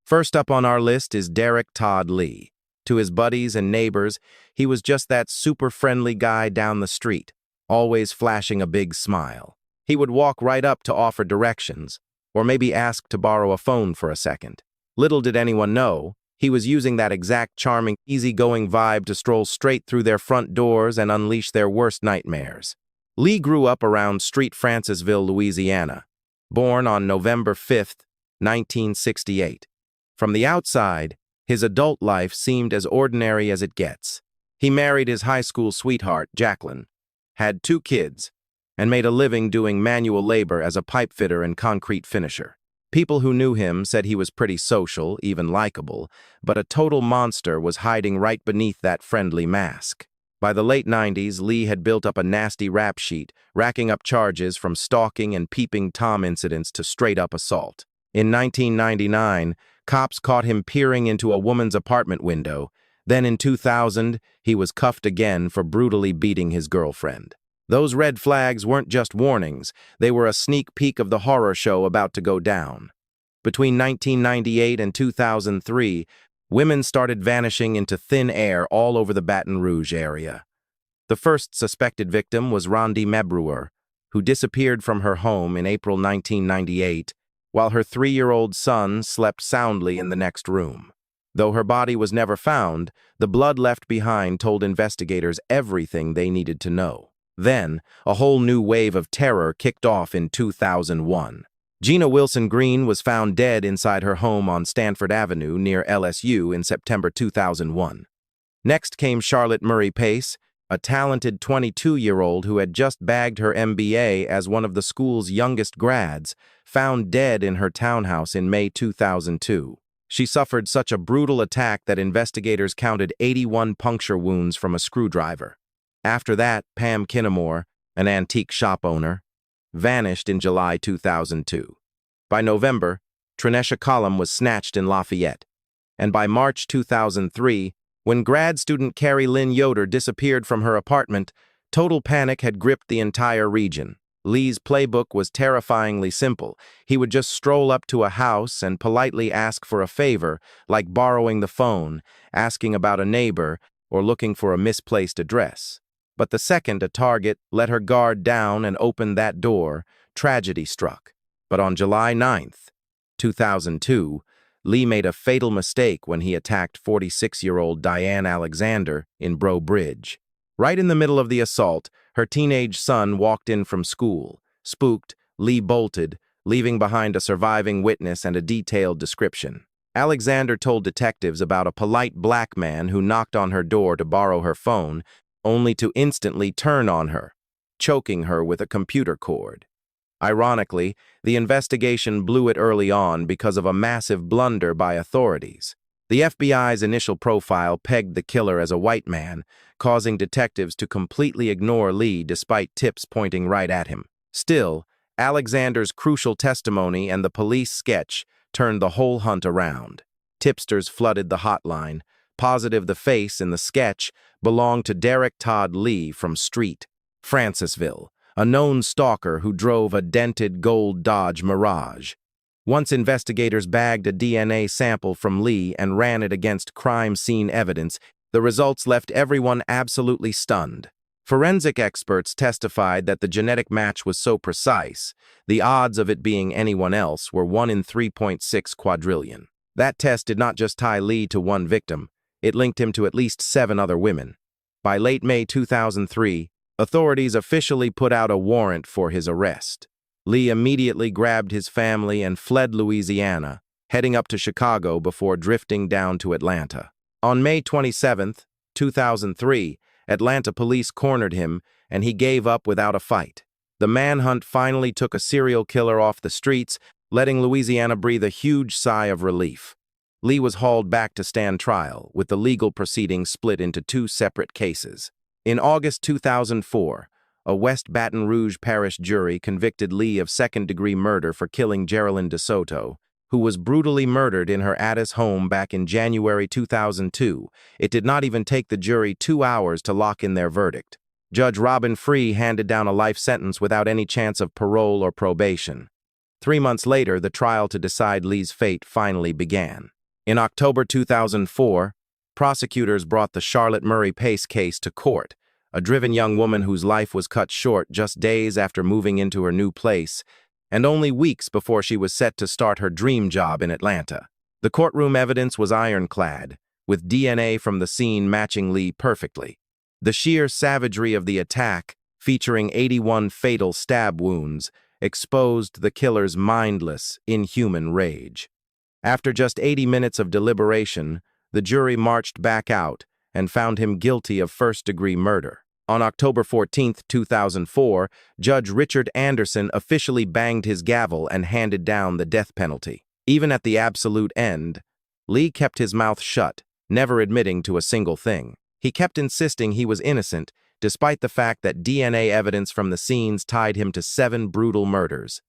First up on our list is Derrick Todd Lee. To his buddies and neighbors, he was just that super friendly guy down the street, always flashing a big smile. He would walk right up to offer directions, or maybe ask to borrow a phone for a second. Little did anyone know, he was using that exact charming, easygoing vibe to stroll straight through their front doors and unleash their worst nightmares. Lee grew up around Street Francisville, Louisiana, born on November 5, 1968. From the outside, his adult life seemed as ordinary as it gets. He married his high school sweetheart, Jacqueline, had 2 kids, and made a living doing manual labor as a pipe fitter and concrete finisher. People who knew him said he was pretty social, even likable, but a total monster was hiding right beneath that friendly mask. By the late 90s, Lee had built up a nasty rap sheet, racking up charges from stalking and peeping Tom incidents to straight-up assault. In 1999, cops caught him peering into a woman's apartment window. Then in 2000, he was cuffed again for brutally beating his girlfriend. Those red flags weren't just warnings, they were a sneak peek of the horror show about to go down. Between 1998 and 2003, women started vanishing into thin air all over the Baton Rouge area. The first suspected victim was Rondie Mebruer, who disappeared from her home in April 1998, while her 3-year-old son slept soundly in the next room. Though her body was never found, the blood left behind told investigators everything they needed to know. Then, a whole new wave of terror kicked off in 2001. Gina Wilson Green was found dead inside her home on Stanford Avenue near LSU in September 2001. Next came Charlotte Murray Pace, a talented 22-year-old who had just bagged her MBA as one of the school's youngest grads, found dead in her townhouse in May 2002. She suffered such a brutal attack that investigators counted 81 puncture wounds from a screwdriver. After that, Pam Kinamore, an antique shop owner, vanished in July 2002. By November, Trinesha Collum was snatched in Lafayette. And by March 2003, when grad student Carrie Lynn Yoder disappeared from her apartment, total panic had gripped the entire region. Lee's playbook was terrifyingly simple. He would just stroll up to a house and politely ask for a favor, like borrowing the phone, asking about a neighbor, or looking for a misplaced address. But the second a target let her guard down and opened that door, tragedy struck. But on July 9, 2002, Lee made a fatal mistake when he attacked 46-year-old Diane Alexander in Breaux Bridge. Right in the middle of the assault, her teenage son walked in from school. Spooked, Lee bolted, leaving behind a surviving witness and a detailed description. Alexander told detectives about a polite black man who knocked on her door to borrow her phone, only to instantly turn on her, choking her with a computer cord. Ironically, the investigation blew it early on because of a massive blunder by authorities. The FBI's initial profile pegged the killer as a white man, causing detectives to completely ignore Lee despite tips pointing right at him. Still, Alexander's crucial testimony and the police sketch turned the whole hunt around. Tipsters flooded the hotline, positive the face in the sketch belonged to Derrick Todd Lee from Street Francisville, a known stalker who drove a dented gold Dodge Mirage. Once investigators bagged a DNA sample from Lee and ran it against crime scene evidence, the results left everyone absolutely stunned. Forensic experts testified that the genetic match was so precise, the odds of it being anyone else were 1 in 3.6 quadrillion. That test did not just tie Lee to one victim, it linked him to at least 7 other women. By late May 2003, authorities officially put out a warrant for his arrest. Lee immediately grabbed his family and fled Louisiana, heading up to Chicago before drifting down to Atlanta. On May 27, 2003, Atlanta police cornered him, and he gave up without a fight. The manhunt finally took a serial killer off the streets, letting Louisiana breathe a huge sigh of relief. Lee was hauled back to stand trial, with the legal proceedings split into 2 separate cases. In August 2004, a West Baton Rouge parish jury convicted Lee of second-degree murder for killing Geraldine DeSoto, who was brutally murdered in her Addis home back in January 2002. It did not even take the jury 2 hours to lock in their verdict. Judge Robin Free handed down a life sentence without any chance of parole or probation. 3 months later, the trial to decide Lee's fate finally began. In October 2004, prosecutors brought the Charlotte Murray Pace case to court, a driven young woman whose life was cut short just days after moving into her new place, and only weeks before she was set to start her dream job in Atlanta. The courtroom evidence was ironclad, with DNA from the scene matching Lee perfectly. The sheer savagery of the attack, featuring 81 fatal stab wounds, exposed the killer's mindless, inhuman rage. After just 80 minutes of deliberation, the jury marched back out and found him guilty of first-degree murder. On October 14, 2004, Judge Richard Anderson officially banged his gavel and handed down the death penalty. Even at the absolute end, Lee kept his mouth shut, never admitting to a single thing. He kept insisting he was innocent, despite the fact that DNA evidence from the scenes tied him to 7 brutal murders.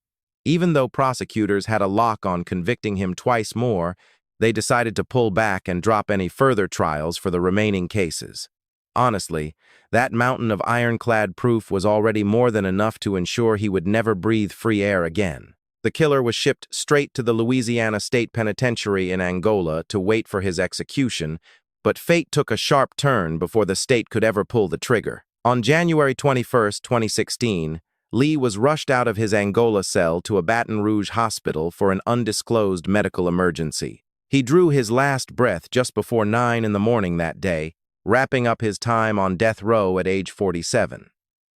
Even though prosecutors had a lock on convicting him twice more, they decided to pull back and drop any further trials for the remaining cases. Honestly, that mountain of ironclad proof was already more than enough to ensure he would never breathe free air again. The killer was shipped straight to the Louisiana State Penitentiary in Angola to wait for his execution, but fate took a sharp turn before the state could ever pull the trigger. On January 21, 2016, Lee was rushed out of his Angola cell to a Baton Rouge hospital for an undisclosed medical emergency. He drew his last breath just before 9 in the morning that day, wrapping up his time on death row at age 47.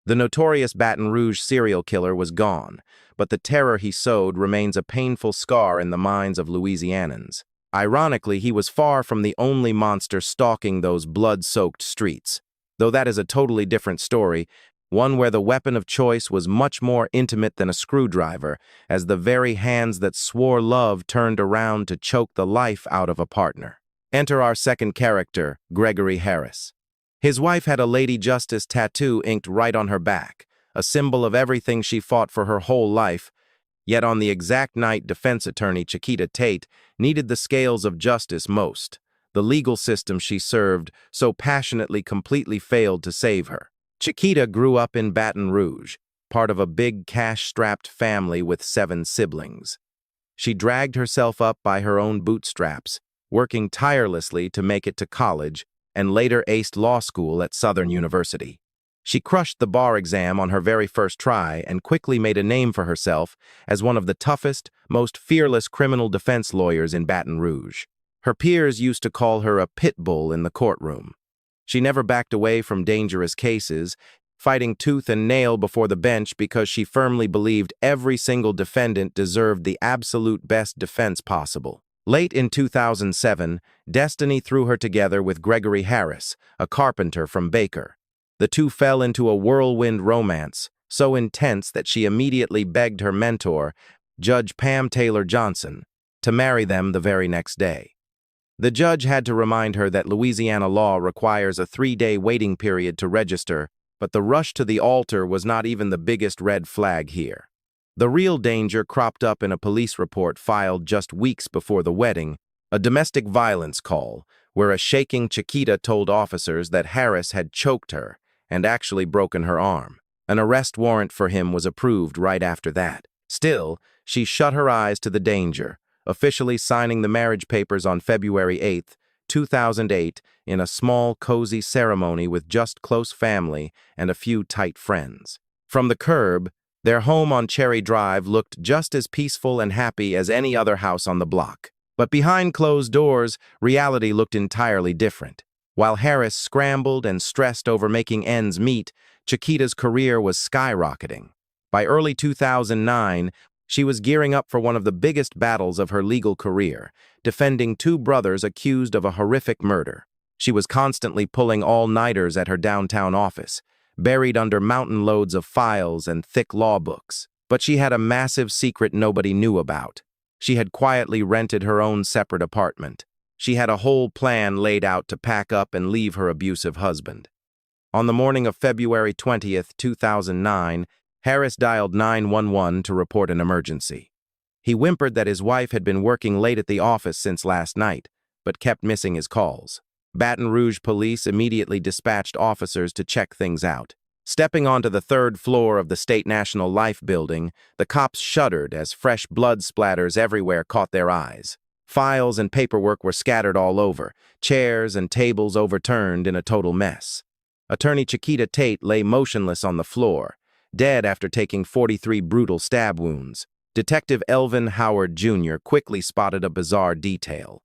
The notorious Baton Rouge serial killer was gone, but the terror he sowed remains a painful scar in the minds of Louisianans. Ironically, he was far from the only monster stalking those blood-soaked streets. Though that is a totally different story, one where the weapon of choice was much more intimate than a screwdriver, as the very hands that swore love turned around to choke the life out of a partner. Enter our second character, Gregory Harris. His wife had a Lady Justice tattoo inked right on her back, a symbol of everything she fought for her whole life, yet on the exact night defense attorney Chiquita Tate needed the scales of justice most, the legal system she served so passionately completely failed to save her. Chiquita grew up in Baton Rouge, part of a big cash-strapped family with 7 siblings. She dragged herself up by her own bootstraps, working tirelessly to make it to college, and later aced law school at Southern University. She crushed the bar exam on her very first try and quickly made a name for herself as one of the toughest, most fearless criminal defense lawyers in Baton Rouge. Her peers used to call her a pit bull in the courtroom. She never backed away from dangerous cases, fighting tooth and nail before the bench because she firmly believed every single defendant deserved the absolute best defense possible. Late in 2007, destiny threw her together with Gregory Harris, a carpenter from Baker. The two fell into a whirlwind romance, so intense that she immediately begged her mentor, Judge Pam Taylor Johnson, to marry them the very next day. The judge had to remind her that Louisiana law requires a 3-day waiting period to register, but the rush to the altar was not even the biggest red flag here. The real danger cropped up in a police report filed just weeks before the wedding, a domestic violence call, where a shaking Chiquita told officers that Harris had choked her and actually broken her arm. An arrest warrant for him was approved right after that. Still, she shut her eyes to the danger, officially signing the marriage papers on February 8, 2008, in a small, cozy ceremony with just close family and a few tight friends. From the curb, their home on Cherry Drive looked just as peaceful and happy as any other house on the block. But behind closed doors, reality looked entirely different. While Harris scrambled and stressed over making ends meet, Chiquita's career was skyrocketing. By early 2009, she was gearing up for one of the biggest battles of her legal career, defending 2 brothers accused of a horrific murder. She was constantly pulling all-nighters at her downtown office, buried under mountain loads of files and thick law books. But she had a massive secret nobody knew about. She had quietly rented her own separate apartment. She had a whole plan laid out to pack up and leave her abusive husband. On the morning of February 20, 2009, Harris dialed 911 to report an emergency. He whimpered that his wife had been working late at the office since last night, but kept missing his calls. Baton Rouge police immediately dispatched officers to check things out. Stepping onto the 3rd floor of the State National Life building, the cops shuddered as fresh blood splatters everywhere caught their eyes. Files and paperwork were scattered all over, chairs and tables overturned in a total mess. Attorney Chiquita Tate lay motionless on the floor, dead after taking 43 brutal stab wounds. Detective Elvin Howard Jr. quickly spotted a bizarre detail.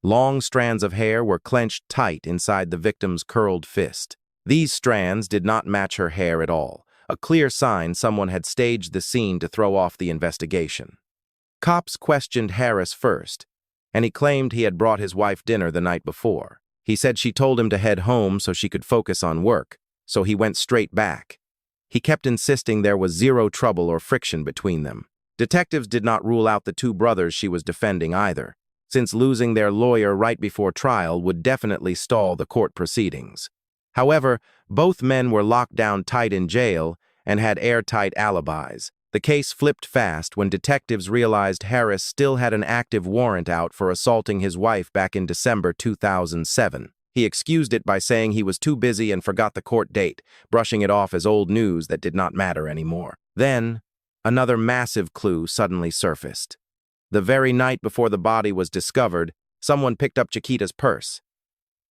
Long strands of hair were clenched tight inside the victim's curled fist. These strands did not match her hair at all, a clear sign someone had staged the scene to throw off the investigation. Cops questioned Harris first, and he claimed he had brought his wife dinner the night before. He said she told him to head home so she could focus on work, so he went straight back. He kept insisting there was zero trouble or friction between them. Detectives did not rule out the two brothers she was defending either, since losing their lawyer right before trial would definitely stall the court proceedings. However, both men were locked down tight in jail and had airtight alibis. The case flipped fast when detectives realized Harris still had an active warrant out for assaulting his wife back in December 2007. He excused it by saying he was too busy and forgot the court date, brushing it off as old news that did not matter anymore. Then, another massive clue suddenly surfaced. The very night before the body was discovered, someone picked up Chiquita's purse.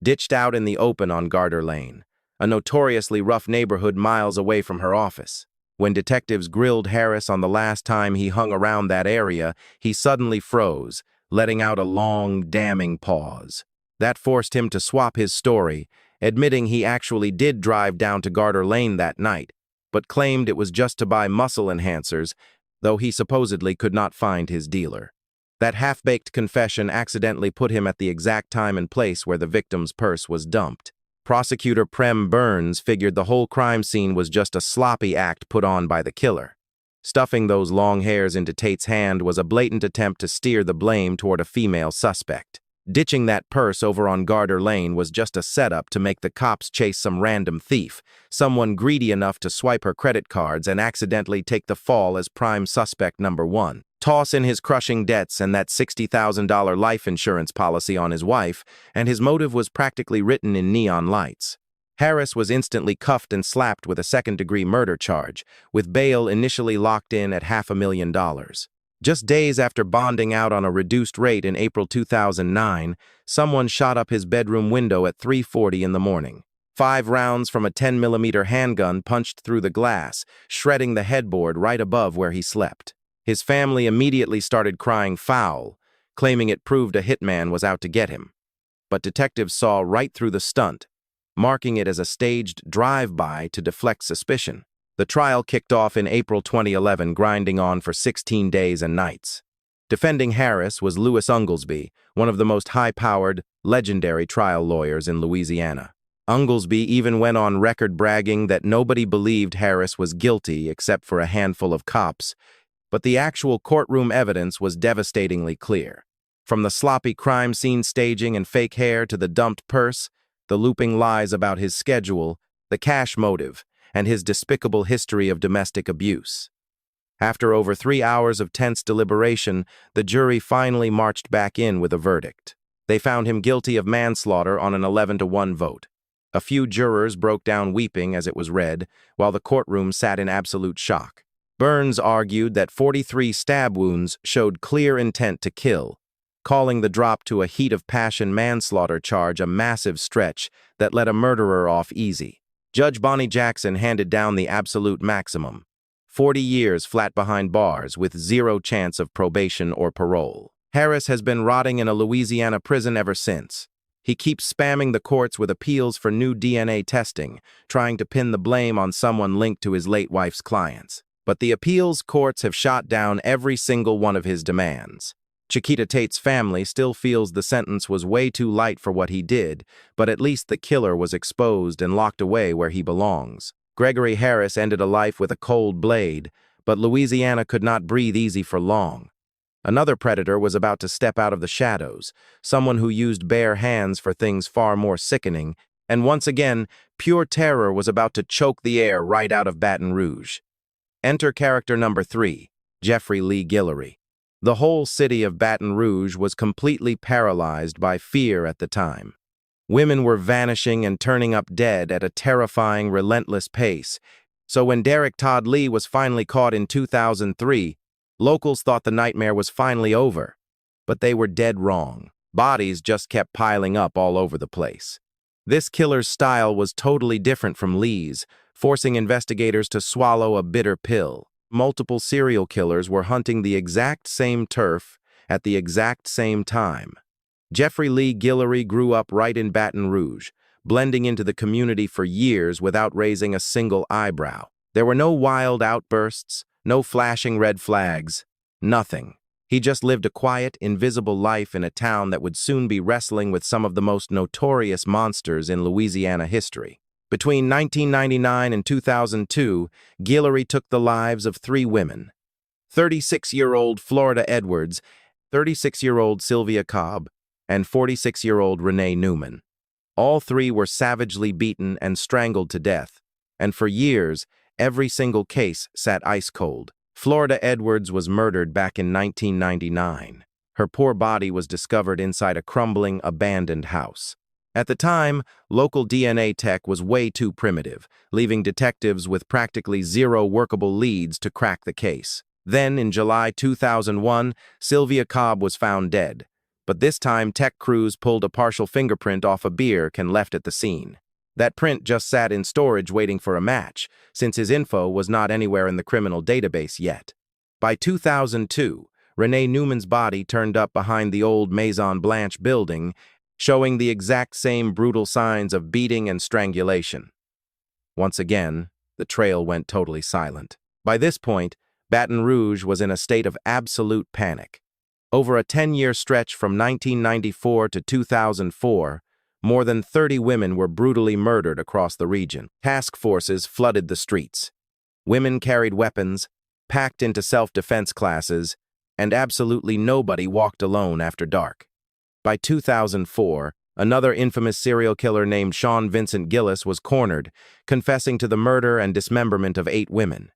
Ditched out in the open on Garter Lane, a notoriously rough neighborhood miles away from her office. When detectives grilled Harris on the last time he hung around that area, he suddenly froze, letting out a long, damning pause. That forced him to swap his story, admitting he actually did drive down to Garter Lane that night, but claimed it was just to buy muscle enhancers, though he supposedly could not find his dealer. That half-baked confession accidentally put him at the exact time and place where the victim's purse was dumped. Prosecutor Prem Burns figured the whole crime scene was just a sloppy act put on by the killer. Stuffing those long hairs into Tate's hand was a blatant attempt to steer the blame toward a female suspect. Ditching that purse over on Garter Lane was just a setup to make the cops chase some random thief, someone greedy enough to swipe her credit cards and accidentally take the fall as prime suspect number one. Toss in his crushing debts and that $60,000 life insurance policy on his wife, and his motive was practically written in neon lights. Harris was instantly cuffed and slapped with a second-degree murder charge, with bail initially locked in at $500,000. Just days after bonding out on a reduced rate in April 2009, someone shot up his bedroom window at 3:40 in the morning. 5 rounds from a 10mm handgun punched through the glass, shredding the headboard right above where he slept. His family immediately started crying foul, claiming it proved a hitman was out to get him. But detectives saw right through the stunt, marking it as a staged drive-by to deflect suspicion. The trial kicked off in April 2011, grinding on for 16 days and nights. Defending Harris was Louis Unglesby, one of the most high-powered, legendary trial lawyers in Louisiana. Unglesby even went on record bragging that nobody believed Harris was guilty except for a handful of cops, but the actual courtroom evidence was devastatingly clear. From the sloppy crime scene staging and fake hair to the dumped purse, the looping lies about his schedule, the cash motive, and his despicable history of domestic abuse. After over 3 hours of tense deliberation, the jury finally marched back in with a verdict. They found him guilty of manslaughter on an 11-1 vote. A few jurors broke down weeping as it was read, while the courtroom sat in absolute shock. Burns argued that 43 stab wounds showed clear intent to kill, calling the drop to a heat of passion manslaughter charge a massive stretch that let a murderer off easy. Judge Bonnie Jackson handed down the absolute maximum: 40 years flat behind bars with zero chance of probation or parole. Harris has been rotting in a Louisiana prison ever since. He keeps spamming the courts with appeals for new DNA testing, trying to pin the blame on someone linked to his late wife's clients. But the appeals courts have shot down every single one of his demands. Chiquita Tate's family still feels the sentence was way too light for what he did, but at least the killer was exposed and locked away where he belongs. Gregory Harris ended a life with a cold blade, but Louisiana could not breathe easy for long. Another predator was about to step out of the shadows, someone who used bare hands for things far more sickening, and once again, pure terror was about to choke the air right out of Baton Rouge. Enter character number 3, Jeffrey Lee Guillory. The whole city of Baton Rouge was completely paralyzed by fear at the time. Women were vanishing and turning up dead at a terrifying, relentless pace. So when Derrick Todd Lee was finally caught in 2003, locals thought the nightmare was finally over. but they were dead wrong. Bodies just kept piling up all over the place. This killer's style was totally different from Lee's, forcing investigators to swallow a bitter pill. Multiple serial killers were hunting the exact same turf at the exact same time. Jeffrey Lee Guillory grew up right in Baton Rouge, blending into the community for years without raising a single eyebrow. There were no wild outbursts, no flashing red flags, nothing. He just lived a quiet, invisible life in a town that would soon be wrestling with some of the most notorious monsters in Louisiana history. Between 1999 and 2002, Guillory took the lives of 3 women: 36-year-old Florida Edwards, 36-year-old Sylvia Cobb, and 46-year-old Renee Newman. All 3 were savagely beaten and strangled to death, and for years, every single case sat ice cold. Florida Edwards was murdered back in 1999. Her poor body was discovered inside a crumbling, abandoned house. At the time, local DNA tech was way too primitive, leaving detectives with practically zero workable leads to crack the case. Then, in July 2001, Sylvia Cobb was found dead. But this time, tech crews pulled a partial fingerprint off a beer can left at the scene. That print just sat in storage waiting for a match, since his info was not anywhere in the criminal database yet. By 2002, Renee Newman's body turned up behind the old Maison Blanche building, showing the exact same brutal signs of beating and strangulation. Once again, the trail went totally silent. By this point, Baton Rouge was in a state of absolute panic. Over a 10-year stretch from 1994 to 2004, more than 30 women were brutally murdered across the region. Task forces flooded the streets. Women carried weapons, packed into self-defense classes, and absolutely nobody walked alone after dark. By 2004, another infamous serial killer named Sean Vincent Gillis was cornered, confessing to the murder and dismemberment of 8 women.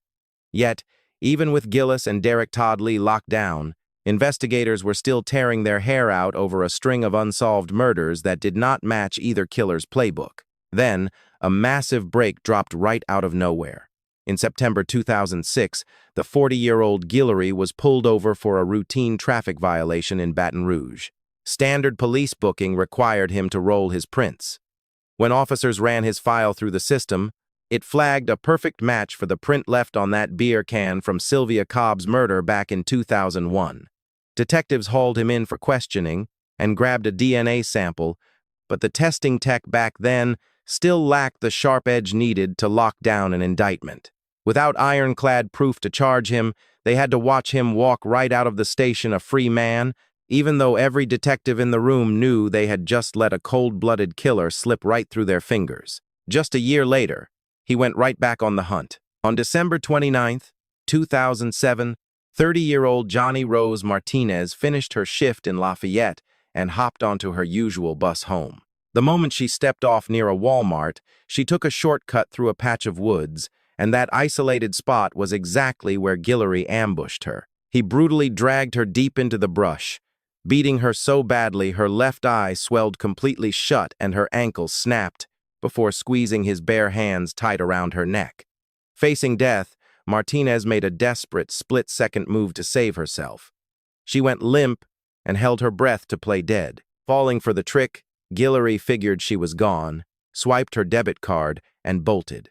Yet, even with Gillis and Derrick Todd Lee locked down, investigators were still tearing their hair out over a string of unsolved murders that did not match either killer's playbook. Then, a massive break dropped right out of nowhere. In September 2006, the 40-year-old Guillory was pulled over for a routine traffic violation in Baton Rouge. Standard police booking required him to roll his prints. When officers ran his file through the system, it flagged a perfect match for the print left on that beer can from Sylvia Cobb's murder back in 2001. Detectives hauled him in for questioning and grabbed a DNA sample, but the testing tech back then still lacked the sharp edge needed to lock down an indictment. Without ironclad proof to charge him, they had to watch him walk right out of the station a free man, even though every detective in the room knew they had just let a cold-blooded killer slip right through their fingers. Just a year later, he went right back on the hunt. On December 29, 2007, 30-year-old Johnny Rose Martinez finished her shift in Lafayette and hopped onto her usual bus home. The moment she stepped off near a Walmart, she took a shortcut through a patch of woods, and that isolated spot was exactly where Guillory ambushed her. He brutally dragged her deep into the brush, beating her so badly her left eye swelled completely shut and her ankle snapped before squeezing his bare hands tight around her neck. Facing death, Martinez made a desperate split-second move to save herself. She went limp and held her breath to play dead. Falling for the trick, Guillory figured she was gone, swiped her debit card, and bolted.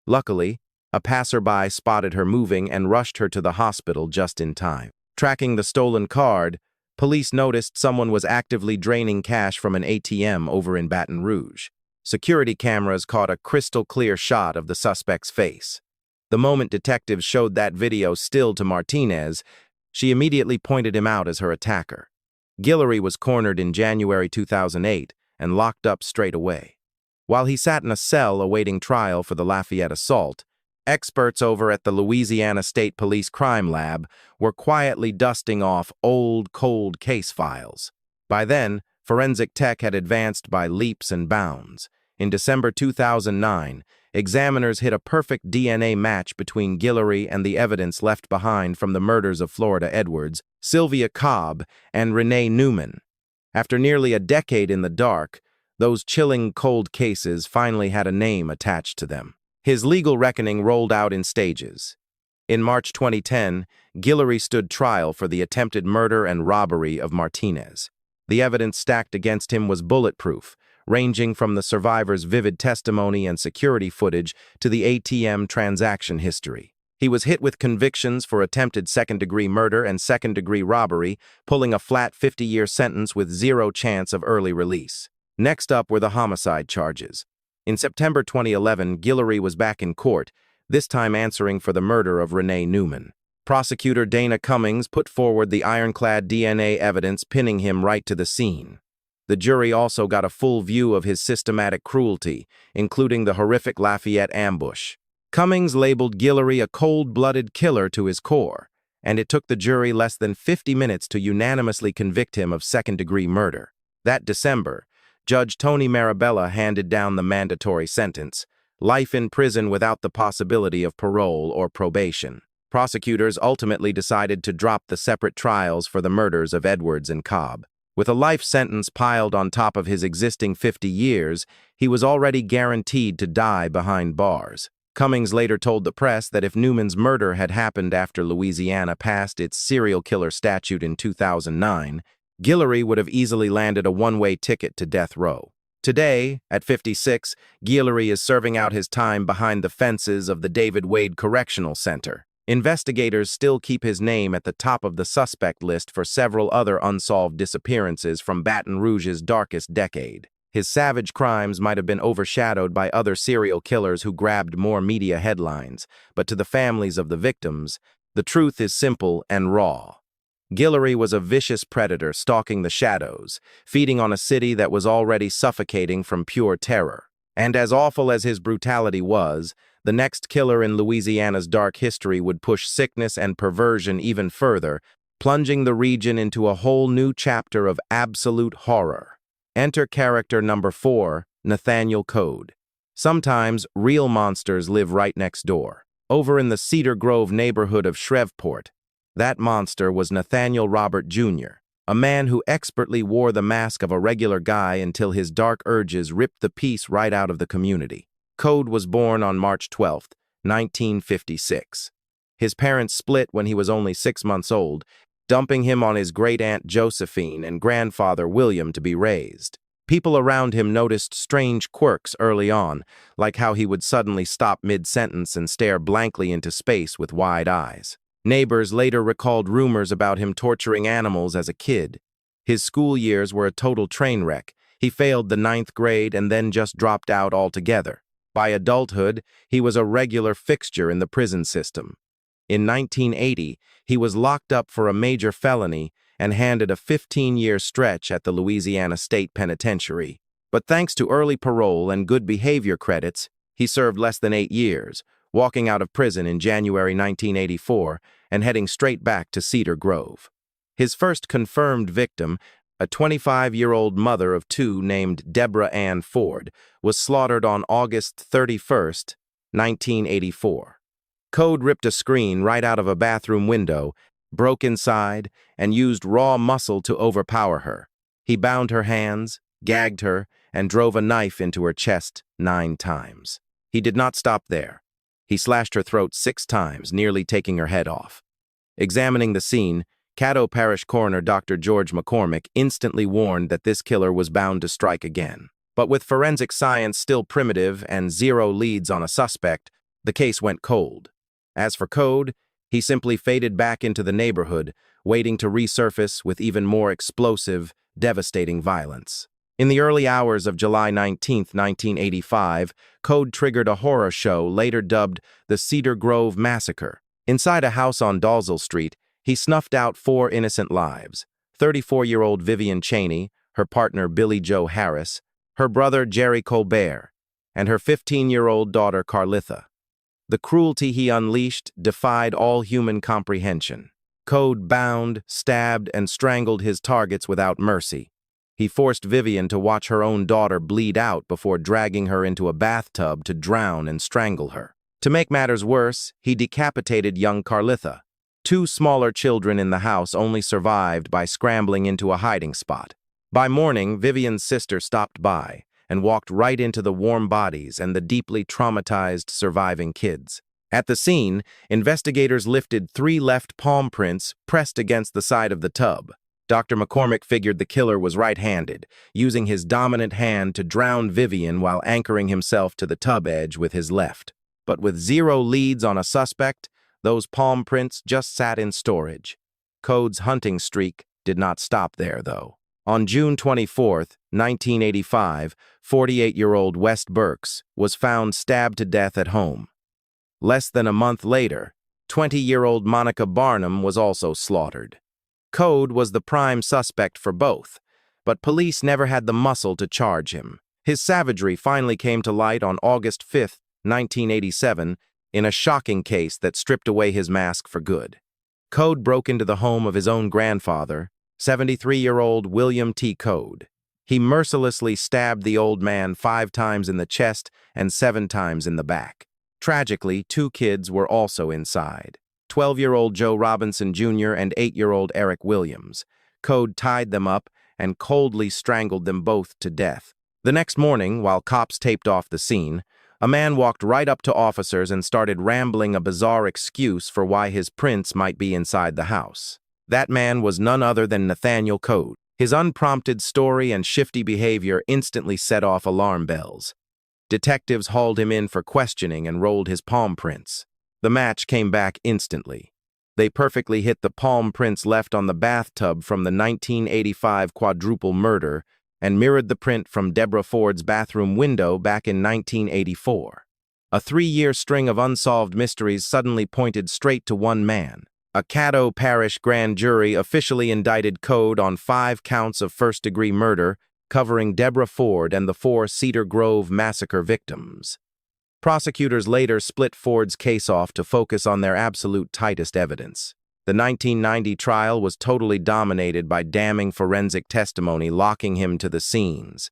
Luckily, a passerby spotted her moving and rushed her to the hospital just in time. Tracking the stolen card, police noticed someone was actively draining cash from an ATM over in Baton Rouge. Security cameras caught a crystal-clear shot of the suspect's face. The moment detectives showed that video still to Martinez, she immediately pointed him out as her attacker. Guillory was cornered in January 2008 and locked up straight away. While he sat in a cell awaiting trial for the Lafayette assault, experts over at the Louisiana State Police Crime Lab were quietly dusting off old, cold case files. By then, forensic tech had advanced by leaps and bounds. In December 2009, examiners hit a perfect DNA match between Guillory and the evidence left behind from the murders of Florida Edwards, Sylvia Cobb, and Renee Newman. After nearly a decade in the dark, those chilling cold cases finally had a name attached to them. His legal reckoning rolled out in stages. In March 2010, Guillory stood trial for the attempted murder and robbery of Martinez. The evidence stacked against him was bulletproof, ranging from the survivor's vivid testimony and security footage to the ATM transaction history. He was hit with convictions for attempted second-degree murder and second-degree robbery, pulling a flat 50-year sentence with zero chance of early release. Next up were the homicide charges. In September 2011, Guillory was back in court, this time answering for the murder of Renee Newman. Prosecutor Dana Cummings put forward the ironclad DNA evidence, pinning him right to the scene. The jury also got a full view of his systematic cruelty, including the horrific Lafayette ambush. Cummings labeled Guillory a cold-blooded killer to his core, and it took the jury less than 50 minutes to unanimously convict him of second-degree murder. That December, Judge Tony Marabella handed down the mandatory sentence, life in prison without the possibility of parole or probation. Prosecutors ultimately decided to drop the separate trials for the murders of Edwards and Cobb. With a life sentence piled on top of his existing 50 years, he was already guaranteed to die behind bars. Cummings later told the press that if Newman's murder had happened after Louisiana passed its serial killer statute in 2009, Guillory would have easily landed a one-way ticket to death row. Today, at 56, Guillory is serving out his time behind the fences of the David Wade Correctional Center. Investigators still keep his name at the top of the suspect list for several other unsolved disappearances from Baton Rouge's darkest decade. His savage crimes might have been overshadowed by other serial killers who grabbed more media headlines, but to the families of the victims, the truth is simple and raw. Guillory was a vicious predator stalking the shadows, feeding on a city that was already suffocating from pure terror. And as awful as his brutality was, the next killer in Louisiana's dark history would push sickness and perversion even further, plunging the region into a whole new chapter of absolute horror. Enter character number 4, Nathaniel Code. Sometimes real monsters live right next door. Over in the Cedar Grove neighborhood of Shreveport, that monster was Nathaniel Robert Jr., a man who expertly wore the mask of a regular guy until his dark urges ripped the peace right out of the community. Code was born on March 12, 1956. His parents split when he was only 6 months old, dumping him on his great-aunt Josephine and grandfather William to be raised. People around him noticed strange quirks early on, like how he would suddenly stop mid-sentence and stare blankly into space with wide eyes. Neighbors later recalled rumors about him torturing animals as a kid. His school years were a total train wreck. He failed the 9th grade and then just dropped out altogether. By adulthood, he was a regular fixture in the prison system. In 1980, he was locked up for a major felony and handed a 15-year stretch at the Louisiana State Penitentiary. But thanks to early parole and good behavior credits, he served less than 8 years, walking out of prison in January 1984 and heading straight back to Cedar Grove. His first confirmed victim, a 25-year-old mother of 2 named Deborah Ann Ford, was slaughtered on August 31, 1984. Code ripped a screen right out of a bathroom window, broke inside, and used raw muscle to overpower her. He bound her hands, gagged her, and drove a knife into her chest 9 times. He did not stop there. He slashed her throat 6 times, nearly taking her head off. Examining the scene, Caddo Parish Coroner Dr. George McCormick instantly warned that this killer was bound to strike again. But with forensic science still primitive and 0 leads on a suspect, the case went cold. As for Code, he simply faded back into the neighborhood, waiting to resurface with even more explosive, devastating violence. In the early hours of July 19, 1985, Code triggered a horror show later dubbed the Cedar Grove Massacre. Inside a house on Dalzell Street, he snuffed out 4 innocent lives: 34-year-old Vivian Cheney, her partner Billy Joe Harris, her brother Jerry Colbert, and her 15-year-old daughter Carlitha. The cruelty he unleashed defied all human comprehension. Code bound, stabbed, and strangled his targets without mercy. He forced Vivian to watch her own daughter bleed out before dragging her into a bathtub to drown and strangle her. To make matters worse, he decapitated young Carlitha. 2 smaller children in the house only survived by scrambling into a hiding spot. By morning, Vivian's sister stopped by and walked right into the warm bodies and the deeply traumatized surviving kids. At the scene, investigators lifted 3 left palm prints pressed against the side of the tub. Dr. McCormick figured the killer was right-handed, using his dominant hand to drown Vivian while anchoring himself to the tub edge with his left. But with 0 leads on a suspect, those palm prints just sat in storage. Code's hunting streak did not stop there, though. On June 24, 1985, 48-year-old West Burks was found stabbed to death at home. Less than a month later, 20-year-old Monica Barnum was also slaughtered. Code was the prime suspect for both, but police never had the muscle to charge him. His savagery finally came to light on August 5, 1987, in a shocking case that stripped away his mask for good. Code broke into the home of his own grandfather, 73-year-old William T. Code. He mercilessly stabbed the old man 5 times in the chest and 7 times in the back. Tragically, 2 kids were also inside. 12-year-old Joe Robinson Jr. and 8-year-old Eric Williams. Code tied them up and coldly strangled them both to death. The next morning, while cops taped off the scene, a man walked right up to officers and started rambling a bizarre excuse for why his prints might be inside the house. That man was none other than Nathaniel Code. His unprompted story and shifty behavior instantly set off alarm bells. Detectives hauled him in for questioning and rolled his palm prints. The match came back instantly. They perfectly hit the palm prints left on the bathtub from the 1985 quadruple murder and mirrored the print from Deborah Ford's bathroom window back in 1984. A 3-year string of unsolved mysteries suddenly pointed straight to one man. A Caddo Parish grand jury officially indicted Code on 5 counts of first-degree murder, covering Deborah Ford and the 4 Cedar Grove massacre victims. Prosecutors later split Ford's case off to focus on their absolute tightest evidence. The 1990 trial was totally dominated by damning forensic testimony locking him to the scenes.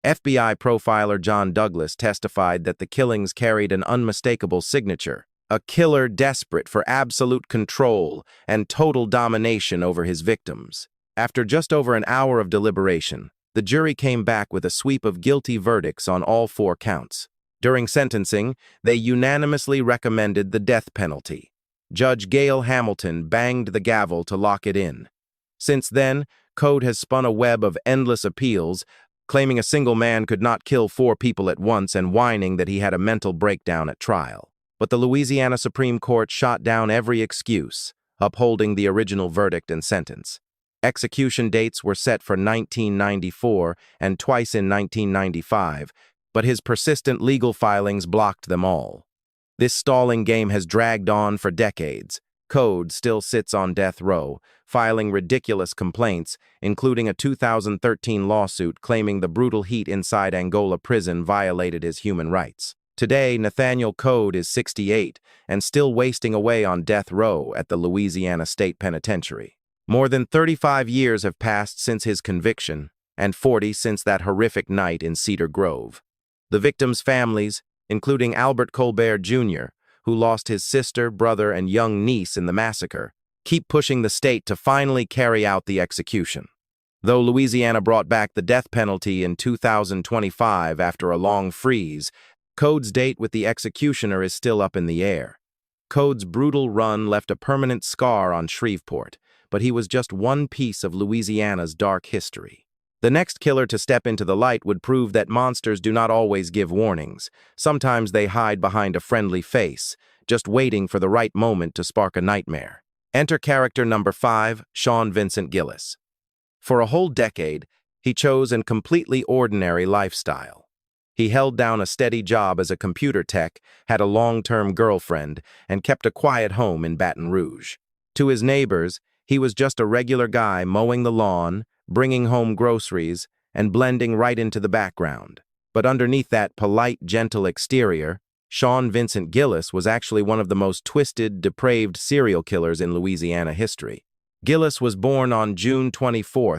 FBI profiler John Douglas testified that the killings carried an unmistakable signature, a killer desperate for absolute control and total domination over his victims. After just over an hour of deliberation, the jury came back with a sweep of guilty verdicts on all 4 counts. During sentencing, they unanimously recommended the death penalty. Judge Gail Hamilton banged the gavel to lock it in. Since then, Code has spun a web of endless appeals, claiming a single man could not kill 4 people at once and whining that he had a mental breakdown at trial. But the Louisiana Supreme Court shot down every excuse, upholding the original verdict and sentence. Execution dates were set for 1994 and twice in 1995, but his persistent legal filings blocked them all. This stalling game has dragged on for decades. Code still sits on death row, filing ridiculous complaints, including a 2013 lawsuit claiming the brutal heat inside Angola prison violated his human rights. Today, Nathaniel Code is 68 and still wasting away on death row at the Louisiana State Penitentiary. More than 35 years have passed since his conviction, and 40 since that horrific night in Cedar Grove. The victims' families, including Albert Colbert Jr., who lost his sister, brother, and young niece in the massacre, keep pushing the state to finally carry out the execution. Though Louisiana brought back the death penalty in 2025 after a long freeze, Code's date with the executioner is still up in the air. Code's brutal run left a permanent scar on Shreveport, but he was just one piece of Louisiana's dark history. The next killer to step into the light would prove that monsters do not always give warnings. Sometimes they hide behind a friendly face, just waiting for the right moment to spark a nightmare. Enter character number 5, Sean Vincent Gillis. For a whole decade, he chose a completely ordinary lifestyle. He held down a steady job as a computer tech, had a long-term girlfriend, and kept a quiet home in Baton Rouge. To his neighbors, he was just a regular guy mowing the lawn, bringing home groceries, and blending right into the background. But underneath that polite, gentle exterior, Sean Vincent Gillis was actually one of the most twisted, depraved serial killers in Louisiana history. Gillis was born on June 24,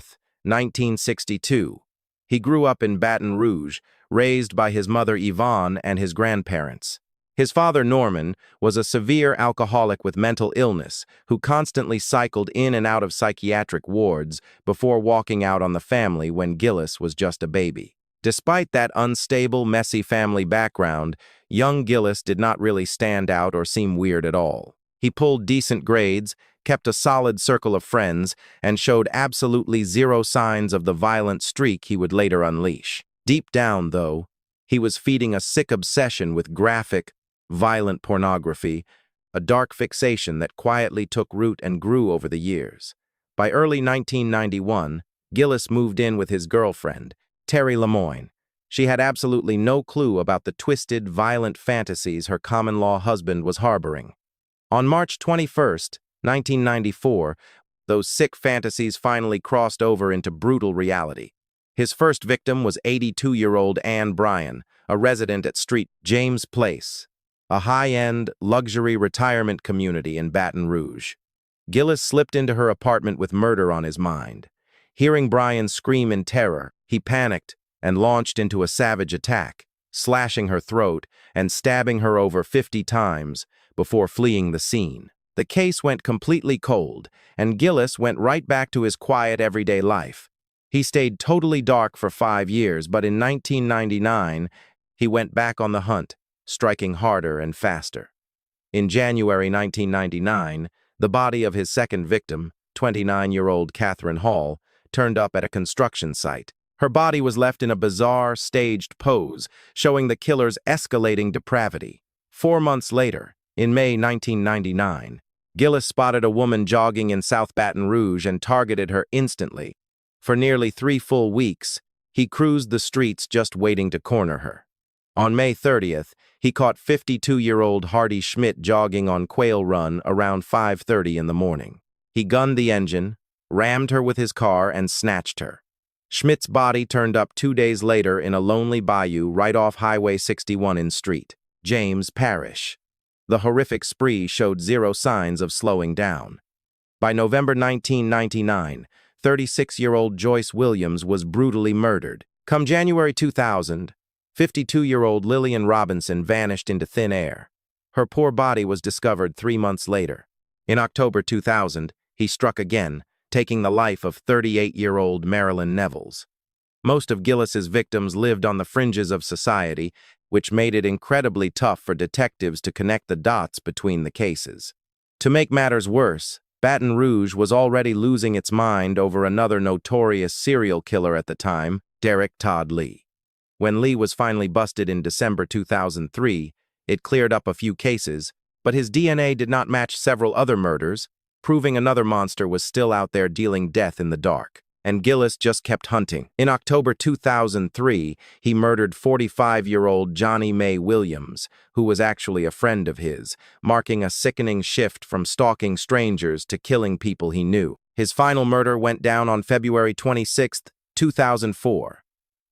1962. He grew up in Baton Rouge, raised by his mother Yvonne and his grandparents. His father, Norman, was a severe alcoholic with mental illness who constantly cycled in and out of psychiatric wards before walking out on the family when Gillis was just a baby. Despite that unstable, messy family background, young Gillis did not really stand out or seem weird at all. He pulled decent grades, kept a solid circle of friends, and showed absolutely zero signs of the violent streak he would later unleash. Deep down, though, he was feeding a sick obsession with graphic, violent pornography, a dark fixation that quietly took root and grew over the years. By early 1991, Gillis moved in with his girlfriend, Terry Lemoine. She had absolutely no clue about the twisted, violent fantasies her common-law husband was harboring. On March 21st, 1994, those sick fantasies finally crossed over into brutal reality. His first victim was 82-year-old Ann Bryan, a resident at Street James Place, a high-end, luxury retirement community in Baton Rouge. Gillis slipped into her apartment with murder on his mind. Hearing Bryan scream in terror, he panicked and launched into a savage attack, slashing her throat and stabbing her over 50 times before fleeing the scene. The case went completely cold, and Gillis went right back to his quiet, everyday life. He stayed totally dark for 5 years, but in 1999, he went back on the hunt, striking harder and faster. In January 1999, the body of his second victim, 29-year-old Catherine Hall, turned up at a construction site. Her body was left in a bizarre, staged pose, showing the killer's escalating depravity. 4 months later, in May 1999, Gillis spotted a woman jogging in South Baton Rouge and targeted her instantly. For nearly 3 full weeks, he cruised the streets just waiting to corner her. On May 30th, he caught 52-year-old Hardy Schmidt jogging on Quail Run around 5:30 in the morning. He gunned the engine, rammed her with his car, and snatched her. Schmidt's body turned up 2 days later in a lonely bayou right off Highway 61 in Street James Parish. The horrific spree showed zero signs of slowing down. By November 1999, 36-year-old Joyce Williams was brutally murdered. Come January 2000, 52-year-old Lillian Robinson vanished into thin air. Her poor body was discovered 3 months later. In October 2000, he struck again, taking the life of 38-year-old Marilyn Nevels. Most of Gillis's victims lived on the fringes of society, which made it incredibly tough for detectives to connect the dots between the cases. To make matters worse, Baton Rouge was already losing its mind over another notorious serial killer at the time, Derrick Todd Lee. When Lee was finally busted in December 2003, it cleared up a few cases, but his DNA did not match several other murders, proving another monster was still out there dealing death in the dark. And Gillis just kept hunting. In October 2003, he murdered 45-year-old Johnny May Williams, who was actually a friend of his, marking a sickening shift from stalking strangers to killing people he knew. His final murder went down on February 26, 2004.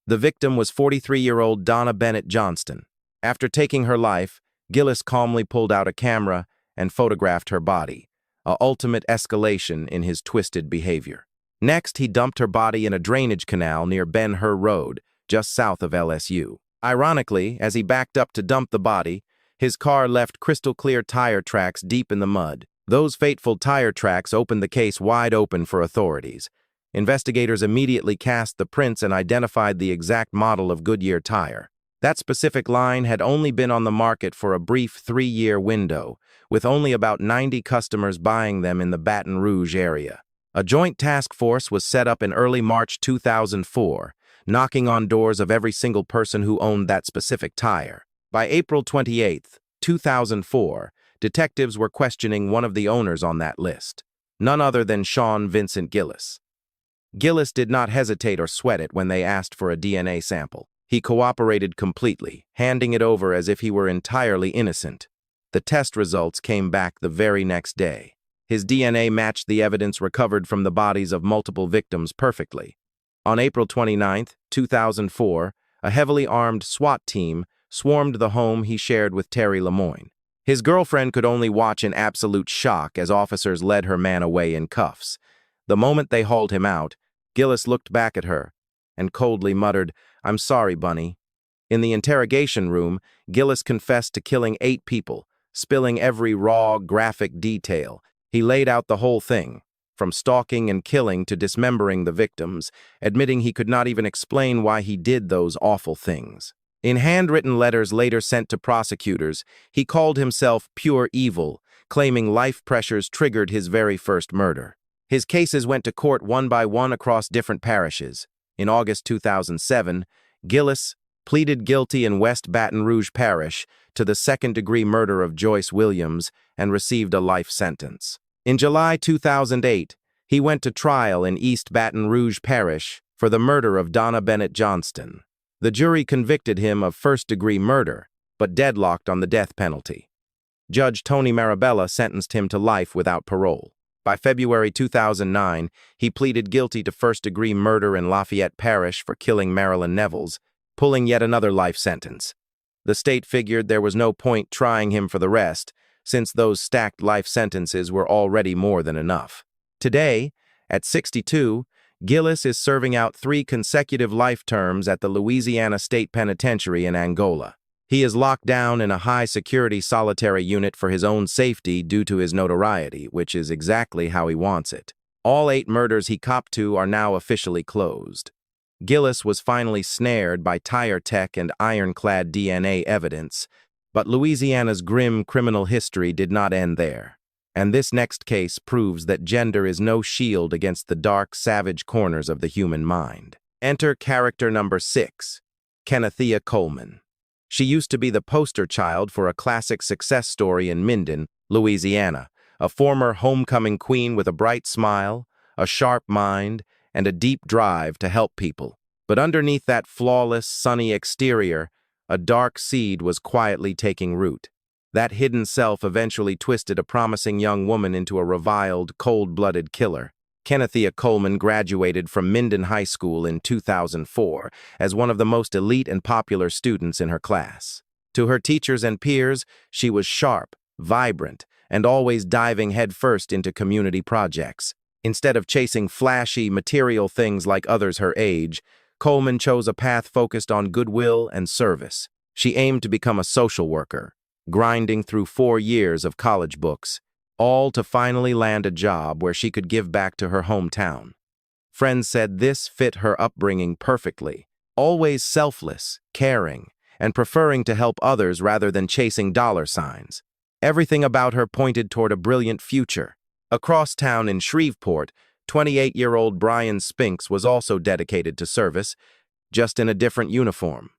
The victim was 43-year-old Donna Bennett Johnston. After taking her life, Gillis calmly pulled out a camera and photographed her body, a ultimate escalation in his twisted behavior. Next, he dumped her body in a drainage canal near Ben-Hur Road, just south of LSU. Ironically, as he backed up to dump the body, his car left crystal-clear tire tracks deep in the mud. Those fateful tire tracks opened the case wide open for authorities. Investigators immediately cast the prints and identified the exact model of Goodyear tire. That specific line had only been on the market for a brief 3-year window, with only about 90 customers buying them in the Baton Rouge area. A joint task force was set up in early March 2004, knocking on doors of every single person who owned that specific tire. By April 28, 2004, detectives were questioning one of the owners on that list, none other than Sean Vincent Gillis. Gillis did not hesitate or sweat it when they asked for a DNA sample. He cooperated completely, handing it over as if he were entirely innocent. The test results came back the very next day. His DNA matched the evidence recovered from the bodies of multiple victims perfectly. On April 29, 2004, a heavily armed SWAT team swarmed the home he shared with Terry Lemoine. His girlfriend could only watch in absolute shock as officers led her man away in cuffs. The moment they hauled him out, Gillis looked back at her and coldly muttered, "I'm sorry, Bunny." In the interrogation room, Gillis confessed to killing 8 people, spilling every raw, graphic detail. He laid out the whole thing, from stalking and killing to dismembering the victims, admitting he could not even explain why he did those awful things. In handwritten letters later sent to prosecutors, he called himself pure evil, claiming life pressures triggered his very first murder. His cases went to court one by one across different parishes. In August 2007, Gillis pleaded guilty in West Baton Rouge Parish to the second-degree murder of Joyce Williams and received a life sentence. In July 2008, he went to trial in East Baton Rouge Parish for the murder of Donna Bennett Johnston. The jury convicted him of first-degree murder, but deadlocked on the death penalty. Judge Tony Marabella sentenced him to life without parole. By February 2009, he pleaded guilty to first-degree murder in Lafayette Parish for killing Marilyn Nevels, pulling yet another life sentence. The state figured there was no point trying him for the rest, since those stacked life sentences were already more than enough. Today, at 62, Gillis is serving out 3 consecutive life terms at the Louisiana State Penitentiary in Angola. He is locked down in a high-security solitary unit for his own safety due to his notoriety, which is exactly how he wants it. All 8 murders he copped to are now officially closed. Gillis was finally snared by tire tech and ironclad DNA evidence, but Louisiana's grim criminal history did not end there. And this next case proves that gender is no shield against the dark, savage corners of the human mind. Enter character number 6, Kennethia Coleman. She used to be the poster child for a classic success story in Minden, Louisiana, a former homecoming queen with a bright smile, a sharp mind, and a deep drive to help people. But underneath that flawless, sunny exterior, a dark seed was quietly taking root. That hidden self eventually twisted a promising young woman into a reviled, cold-blooded killer. Kennethia Coleman graduated from Minden High School in 2004 as one of the most elite and popular students in her class. To her teachers and peers, she was sharp, vibrant, and always diving headfirst into community projects. Instead of chasing flashy, material things like others her age, Coleman chose a path focused on goodwill and service. She aimed to become a social worker, grinding through 4 years of college books, all to finally land a job where she could give back to her hometown. Friends said this fit her upbringing perfectly, always selfless, caring, and preferring to help others rather than chasing dollar signs. Everything about her pointed toward a brilliant future. Across town in Shreveport, 28-year-old Brian Spinks was also dedicated to service, just in a different uniform.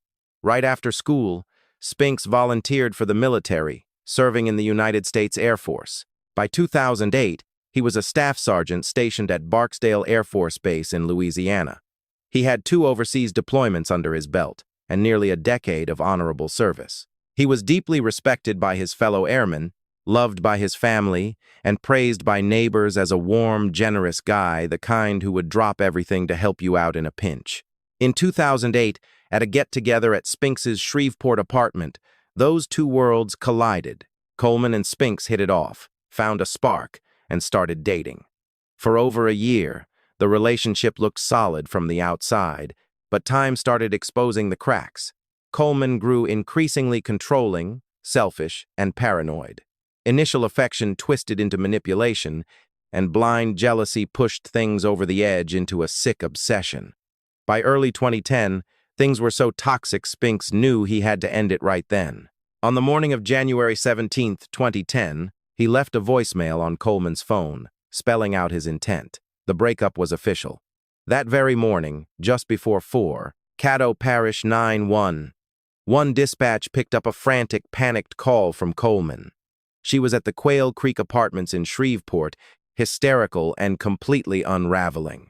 Right after school, Spinks volunteered for the military, serving in the United States Air Force. By 2008, he was a staff sergeant stationed at Barksdale Air Force Base in Louisiana. He had 2 overseas deployments under his belt and nearly a decade of honorable service. He was deeply respected by his fellow airmen, loved by his family, and praised by neighbors as a warm, generous guy, the kind who would drop everything to help you out in a pinch. In 2008, at a get-together at Spinks's Shreveport apartment, those 2 worlds collided. Coleman and Spinks hit it off, found a spark, and started dating. For over a year, the relationship looked solid from the outside, but time started exposing the cracks. Coleman grew increasingly controlling, selfish, and paranoid. Initial affection twisted into manipulation, and blind jealousy pushed things over the edge into a sick obsession. By early 2010, things were so toxic Spinks knew he had to end it right then. On the morning of January 17, 2010, he left a voicemail on Coleman's phone, spelling out his intent. The breakup was official. That very morning, just before 4, Caddo Parish 911. One dispatch picked up a frantic, panicked call from Coleman. She was at the Quail Creek Apartments in Shreveport, hysterical and completely unraveling.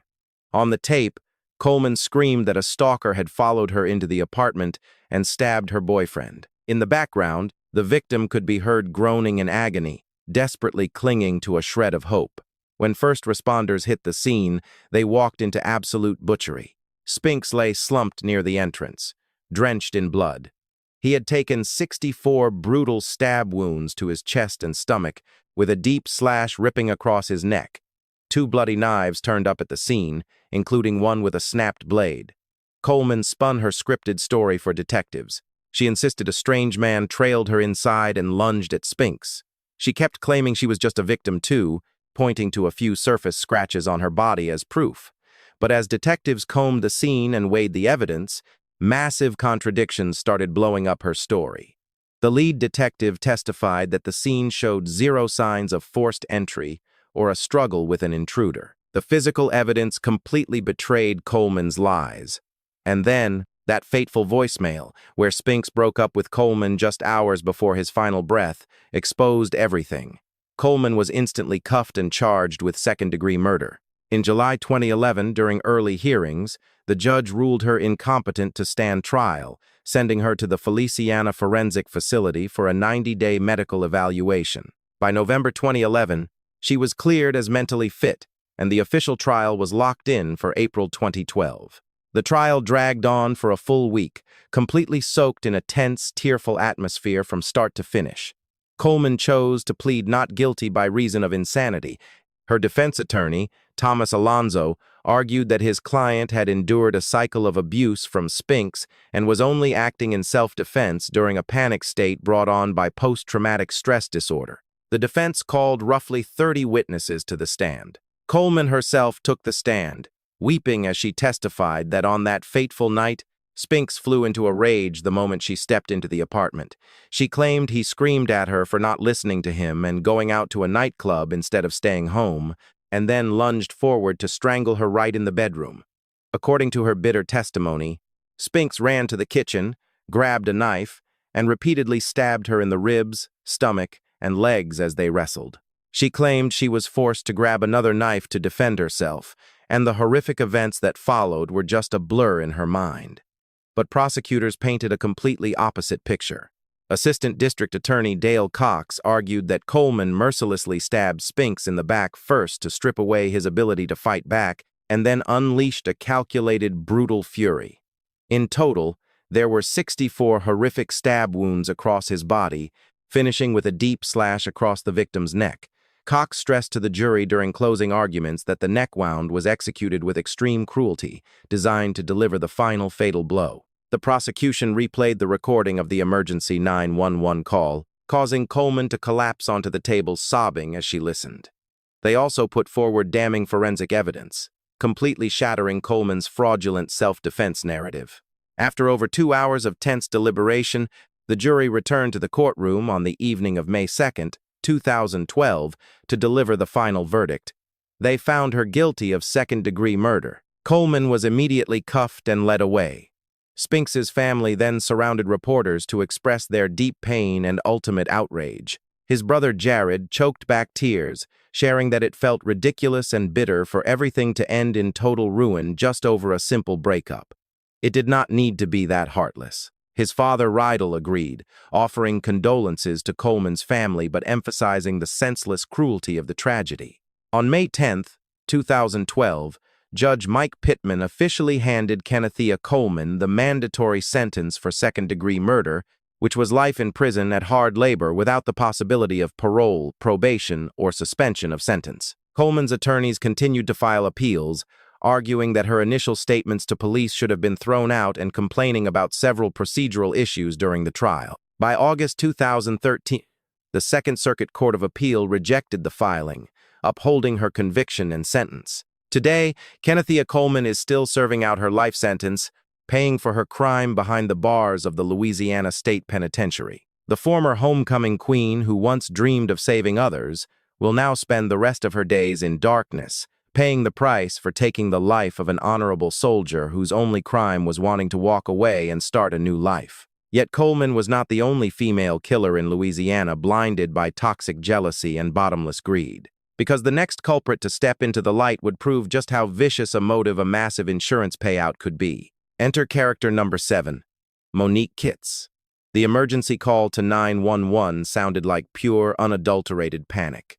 On the tape, Coleman screamed that a stalker had followed her into the apartment and stabbed her boyfriend. In the background, the victim could be heard groaning in agony, desperately clinging to a shred of hope. When first responders hit the scene, they walked into absolute butchery. Spinks lay slumped near the entrance, drenched in blood. He had taken 64 brutal stab wounds to his chest and stomach, with a deep slash ripping across his neck. 2 bloody knives turned up at the scene, including one with a snapped blade. Coleman spun her scripted story for detectives. She insisted a strange man trailed her inside and lunged at Spinks. She kept claiming she was just a victim too, pointing to a few surface scratches on her body as proof. But as detectives combed the scene and weighed the evidence, massive contradictions started blowing up her story. The lead detective testified that the scene showed zero signs of forced entry or a struggle with an intruder. The physical evidence completely betrayed Coleman's lies. And then, that fateful voicemail, where Spinks broke up with Coleman just hours before his final breath, exposed everything. Coleman was instantly cuffed and charged with second-degree murder. In July 2011, during early hearings, the judge ruled her incompetent to stand trial, sending her to the Louisiana Forensic Facility for a 90-day medical evaluation. By November 2011, she was cleared as mentally fit, and the official trial was locked in for April 2012. The trial dragged on for a full week, completely soaked in a tense, tearful atmosphere from start to finish. Coleman chose to plead not guilty by reason of insanity. Her defense attorney, Thomas Alonzo, argued that his client had endured a cycle of abuse from Spinks and was only acting in self-defense during a panic state brought on by post-traumatic stress disorder. The defense called roughly 30 witnesses to the stand. Coleman herself took the stand, weeping as she testified that on that fateful night, Spinks flew into a rage the moment she stepped into the apartment. She claimed he screamed at her for not listening to him and going out to a nightclub instead of staying home, and then lunged forward to strangle her right in the bedroom. According to her bitter testimony, Spinks ran to the kitchen, grabbed a knife, and repeatedly stabbed her in the ribs, stomach, and legs as they wrestled. She claimed she was forced to grab another knife to defend herself, and the horrific events that followed were just a blur in her mind. But prosecutors painted a completely opposite picture. Assistant District Attorney Dale Cox argued that Coleman mercilessly stabbed Spinks in the back first to strip away his ability to fight back, and then unleashed a calculated, brutal fury. In total, there were 64 horrific stab wounds across his body, finishing with a deep slash across the victim's neck. Cox stressed to the jury during closing arguments that the neck wound was executed with extreme cruelty, designed to deliver the final fatal blow. The prosecution replayed the recording of the emergency 911 call, causing Coleman to collapse onto the table sobbing as she listened. They also put forward damning forensic evidence, completely shattering Coleman's fraudulent self-defense narrative. After over 2 hours of tense deliberation, the jury returned to the courtroom on the evening of May 2nd, 2012, to deliver the final verdict. They found her guilty of second-degree murder. Coleman was immediately cuffed and led away. Spinks's family then surrounded reporters to express their deep pain and ultimate outrage. His brother Jared choked back tears, sharing that it felt ridiculous and bitter for everything to end in total ruin just over a simple breakup. It did not need to be that heartless. His father Rydell agreed, offering condolences to Coleman's family but emphasizing the senseless cruelty of the tragedy. On May 10, 2012, Judge Mike Pittman officially handed Kennethia Coleman the mandatory sentence for second-degree murder, which was life in prison at hard labor without the possibility of parole, probation, or suspension of sentence. Coleman's attorneys continued to file appeals, arguing that her initial statements to police should have been thrown out and complaining about several procedural issues during the trial. By August 2013, the Second Circuit Court of Appeal rejected the filing, upholding her conviction and sentence. Today, Kennethia Coleman is still serving out her life sentence, paying for her crime behind the bars of the Louisiana State Penitentiary. The former homecoming queen who once dreamed of saving others will now spend the rest of her days in darkness, paying the price for taking the life of an honorable soldier whose only crime was wanting to walk away and start a new life. Yet Coleman was not the only female killer in Louisiana blinded by toxic jealousy and bottomless greed. Because the next culprit to step into the light would prove just how vicious a motive a massive insurance payout could be. Enter character number 7, Monique Kitts. The emergency call to 911 sounded like pure, unadulterated panic.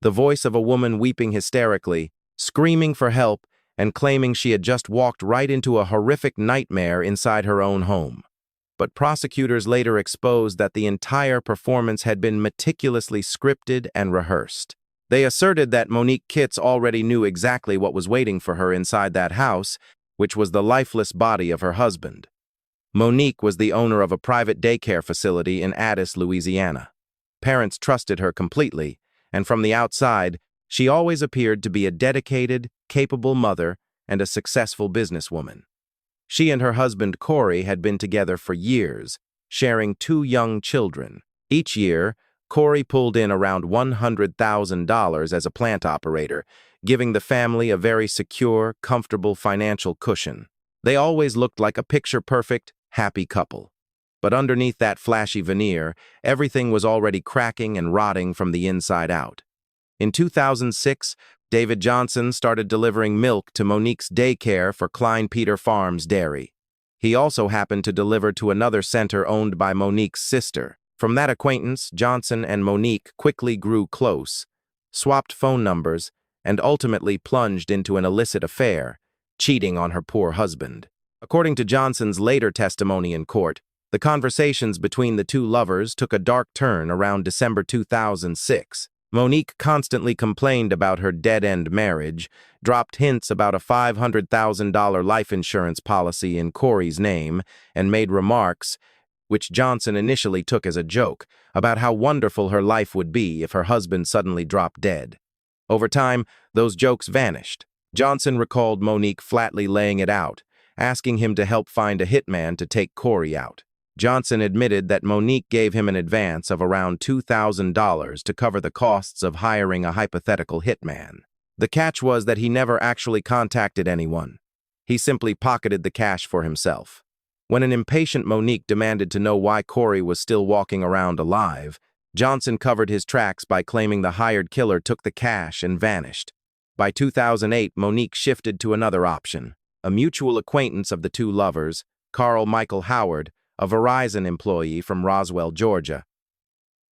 The voice of a woman weeping hysterically, screaming for help, and claiming she had just walked right into a horrific nightmare inside her own home. But prosecutors later exposed that the entire performance had been meticulously scripted and rehearsed. They asserted that Monique Kitts already knew exactly what was waiting for her inside that house, which was the lifeless body of her husband. Monique was the owner of a private daycare facility in Addis, Louisiana. Parents trusted her completely, and from the outside, She always appeared to be a dedicated, capable mother and a successful businesswoman. She and her husband Corey had been together for years, sharing 2 young children. Each year, Corey pulled in around $100,000 as a plant operator, giving the family a very secure, comfortable financial cushion. They always looked like a picture-perfect, happy couple. But underneath that flashy veneer, everything was already cracking and rotting from the inside out. In 2006, David Johnson started delivering milk to Monique's daycare for Klein Peter Farms Dairy. He also happened to deliver to another center owned by Monique's sister. From that acquaintance, Johnson and Monique quickly grew close, swapped phone numbers, and ultimately plunged into an illicit affair, cheating on her poor husband. According to Johnson's later testimony in court, the conversations between the 2 lovers took a dark turn around December 2006. Monique constantly complained about her dead-end marriage, dropped hints about a $500,000 life insurance policy in Corey's name, and made remarks, which Johnson initially took as a joke, about how wonderful her life would be if her husband suddenly dropped dead. Over time, those jokes vanished. Johnson recalled Monique flatly laying it out, asking him to help find a hitman to take Corey out. Johnson admitted that Monique gave him an advance of around $2,000 to cover the costs of hiring a hypothetical hitman. The catch was that he never actually contacted anyone. He simply pocketed the cash for himself. When an impatient Monique demanded to know why Corey was still walking around alive, Johnson covered his tracks by claiming the hired killer took the cash and vanished. By 2008, Monique shifted to another option. A mutual acquaintance of the 2 lovers, Carl Michael Howard, a Verizon employee from Roswell, Georgia.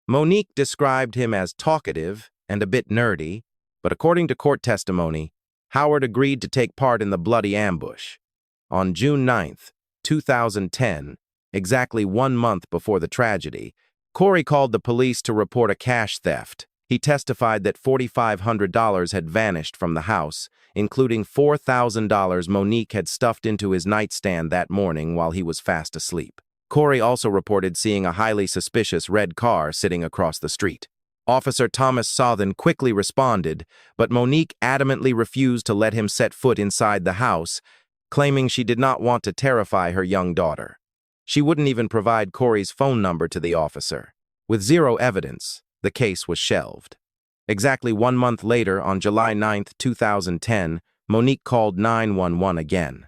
Monique described him as talkative and a bit nerdy, but according to court testimony, Howard agreed to take part in the bloody ambush. On June 9, 2010, exactly 1 month before the tragedy, Corey called the police to report a cash theft. He testified that $4,500 had vanished from the house, including $4,000 Monique had stuffed into his nightstand that morning while he was fast asleep. Corey also reported seeing a highly suspicious red car sitting across the street. Officer Thomas Southen quickly responded, but Monique adamantly refused to let him set foot inside the house, claiming she did not want to terrify her young daughter. She wouldn't even provide Corey's phone number to the officer. With zero evidence, the case was shelved. Exactly 1 month later, on July 9, 2010, Monique called 911 again.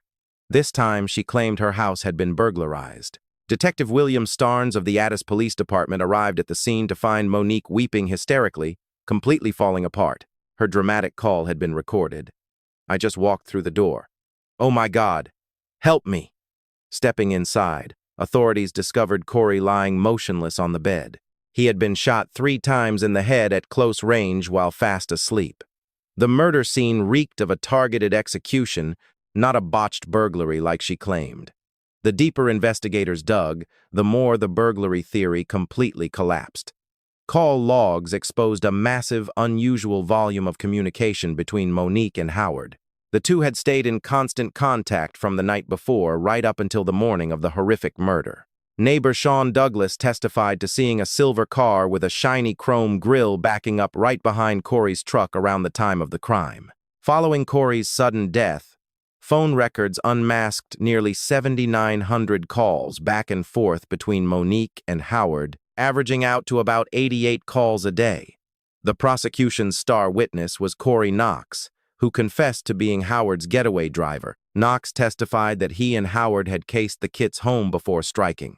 This time, she claimed her house had been burglarized. Detective William Starnes of the Addis Police Department arrived at the scene to find Monique weeping hysterically, completely falling apart. Her dramatic call had been recorded. "I just walked through the door. Oh my God, help me." Stepping inside, authorities discovered Corey lying motionless on the bed. He had been shot 3 times in the head at close range while fast asleep. The murder scene reeked of a targeted execution, not a botched burglary like she claimed. The deeper investigators dug, the more the burglary theory completely collapsed. Call logs exposed a massive, unusual volume of communication between Monique and Howard. The 2 had stayed in constant contact from the night before right up until the morning of the horrific murder. Neighbor Sean Douglas testified to seeing a silver car with a shiny chrome grille backing up right behind Corey's truck around the time of the crime. Following Corey's sudden death, phone records unmasked nearly 7,900 calls back and forth between Monique and Howard, averaging out to about 88 calls a day. The prosecution's star witness was Corey Knox, who confessed to being Howard's getaway driver. Knox testified that he and Howard had cased the Kitts' home before striking.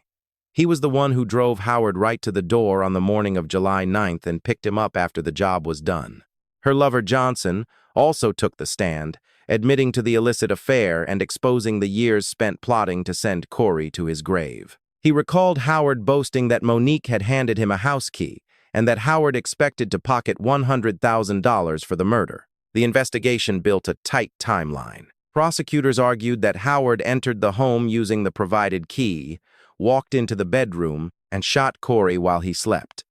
He was the one who drove Howard right to the door on the morning of July 9th and picked him up after the job was done. Her lover Johnson also took the stand, admitting to the illicit affair and exposing the years spent plotting to send Corey to his grave. He recalled Howard boasting that Monique had handed him a house key and that Howard expected to pocket $100,000 for the murder. The investigation built a tight timeline. Prosecutors argued that Howard entered the home using the provided key, walked into the bedroom, and shot Corey while he slept.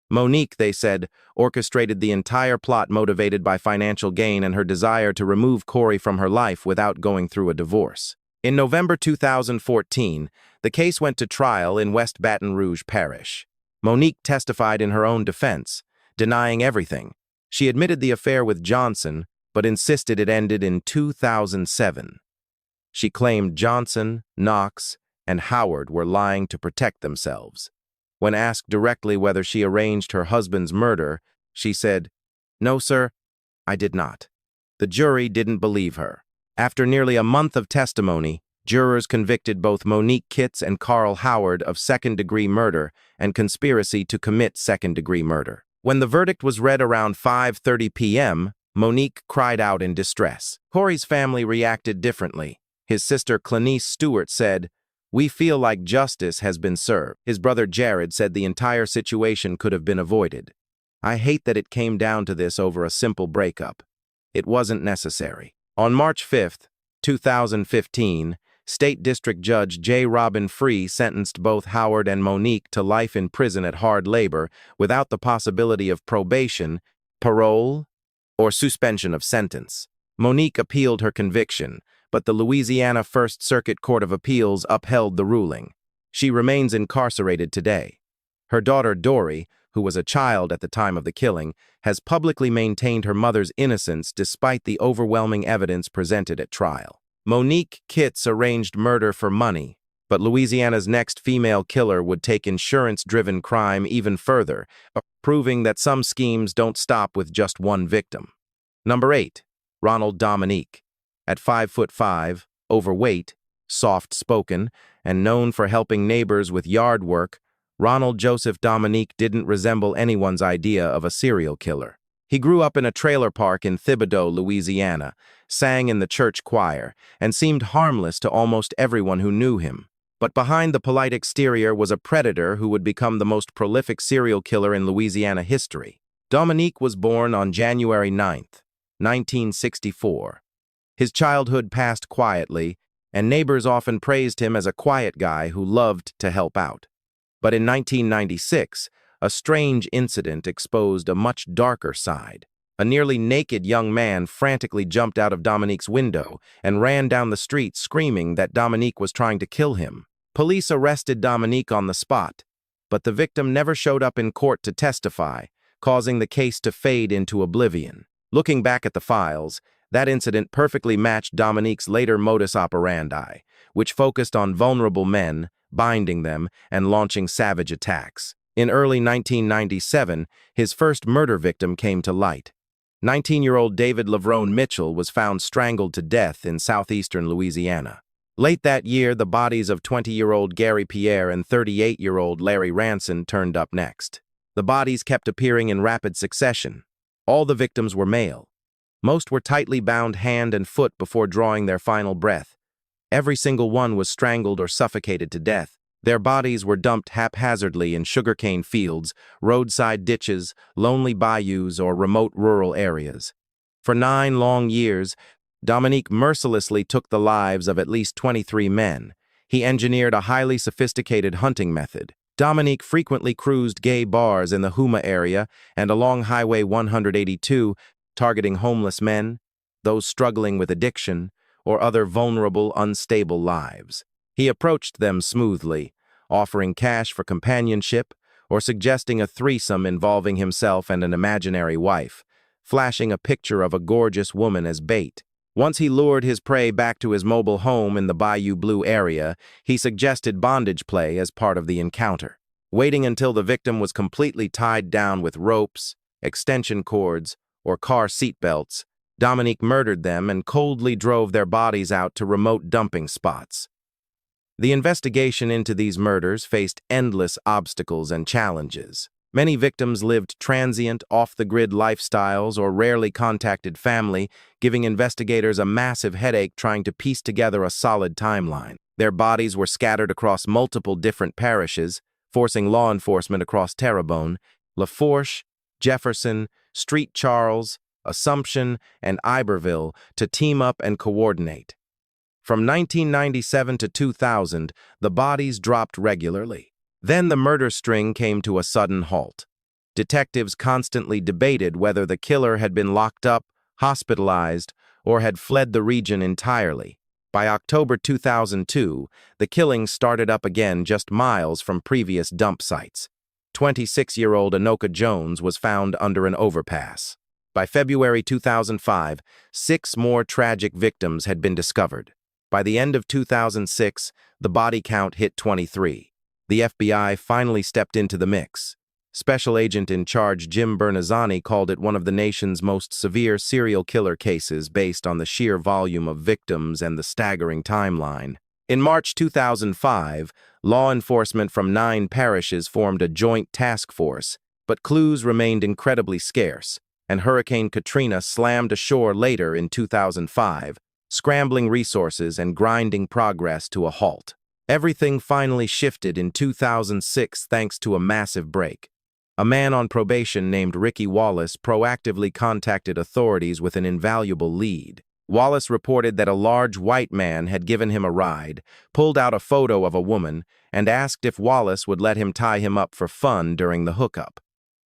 Monique, they said, orchestrated the entire plot motivated by financial gain and her desire to remove Corey from her life without going through a divorce. In November 2014, the case went to trial in West Baton Rouge Parish. Monique testified in her own defense, denying everything, She admitted the affair with Johnson, but insisted it ended in 2007. She claimed Johnson, Knox, and Howard were lying to protect themselves. When asked directly whether she arranged her husband's murder, she said, "No, sir, I did not." The jury didn't believe her. After nearly a month of testimony, jurors convicted both Monique Kitts and Carl Howard of second-degree murder and conspiracy to commit second-degree murder. When the verdict was read around 5:30 p.m., Monique cried out in distress. Corey's family reacted differently. His sister Clanice Stewart said, "We feel like justice has been served." His brother Jared said the entire situation could have been avoided. "I hate that it came down to this over a simple breakup. It wasn't necessary." On March 5, 2015, State District Judge J. Robin Free sentenced both Howard and Monique to life in prison at hard labor without the possibility of probation, parole, or suspension of sentence. Monique appealed her conviction, but the Louisiana First Circuit Court of Appeals upheld the ruling. She remains incarcerated today. Her daughter Dory, who was a child at the time of the killing, has publicly maintained her mother's innocence despite the overwhelming evidence presented at trial. Monique Kitts arranged murder for money, but Louisiana's next female killer would take insurance-driven crime even further, proving that some schemes don't stop with just one victim. Number 8. Ronald Dominique. At 5'5", overweight, soft-spoken, and known for helping neighbors with yard work, Ronald Joseph Dominique didn't resemble anyone's idea of a serial killer. He grew up in a trailer park in Thibodaux, Louisiana, sang in the church choir, and seemed harmless to almost everyone who knew him. But behind the polite exterior was a predator who would become the most prolific serial killer in Louisiana history. Dominique was born on January 9, 1964. His childhood passed quietly, and neighbors often praised him as a quiet guy who loved to help out. But in 1996, a strange incident exposed a much darker side. A nearly naked young man frantically jumped out of Dominique's window and ran down the street screaming that Dominique was trying to kill him. Police arrested Dominique on the spot, but the victim never showed up in court to testify, causing the case to fade into oblivion. Looking back at the files, that incident perfectly matched Dominique's later modus operandi, which focused on vulnerable men, binding them, and launching savage attacks. In early 1997, his first murder victim came to light. 19-year-old David Lavrone Mitchell was found strangled to death in southeastern Louisiana. Late that year, the bodies of 20-year-old Gary Pierre and 38-year-old Larry Ranson turned up next. The bodies kept appearing in rapid succession. All the victims were male. Most were tightly bound hand and foot before drawing their final breath. Every single one was strangled or suffocated to death. Their bodies were dumped haphazardly in sugarcane fields, roadside ditches, lonely bayous, or remote rural areas. For 9 long years, Dominique mercilessly took the lives of at least 23 men. He engineered a highly sophisticated hunting method. Dominique frequently cruised gay bars in the Houma area and along Highway 182, targeting homeless men, those struggling with addiction, or other vulnerable, unstable lives. He approached them smoothly, offering cash for companionship or suggesting a threesome involving himself and an imaginary wife, flashing a picture of a gorgeous woman as bait. Once he lured his prey back to his mobile home in the Bayou Blue area, he suggested bondage play as part of the encounter. Waiting until the victim was completely tied down with ropes, extension cords, or car seatbelts, Dominique murdered them and coldly drove their bodies out to remote dumping spots. The investigation into these murders faced endless obstacles and challenges. Many victims lived transient, off-the-grid lifestyles or rarely contacted family, giving investigators a massive headache trying to piece together a solid timeline. Their bodies were scattered across multiple different parishes, forcing law enforcement across Terrebonne, Lafourche, Jefferson, Street Charles, Assumption, and Iberville to team up and coordinate. From 1997 to 2000, the bodies dropped regularly. Then the murder string came to a sudden halt. Detectives constantly debated whether the killer had been locked up, hospitalized, or had fled the region entirely. By October 2002, the killings started up again just miles from previous dump sites. 26-year-old Anoka Jones was found under an overpass. By February 2005, 6 more tragic victims had been discovered. By the end of 2006, the body count hit 23. The FBI finally stepped into the mix. Special Agent in Charge Jim Bernazzani called it one of the nation's most severe serial killer cases based on the sheer volume of victims and the staggering timeline. In March 2005, law enforcement from 9 parishes formed a joint task force, but clues remained incredibly scarce, and Hurricane Katrina slammed ashore later in 2005, scrambling resources and grinding progress to a halt. Everything finally shifted in 2006 thanks to a massive break. A man on probation named Ricky Wallace proactively contacted authorities with an invaluable lead. Wallace reported that a large white man had given him a ride, pulled out a photo of a woman, and asked if Wallace would let him tie him up for fun during the hookup.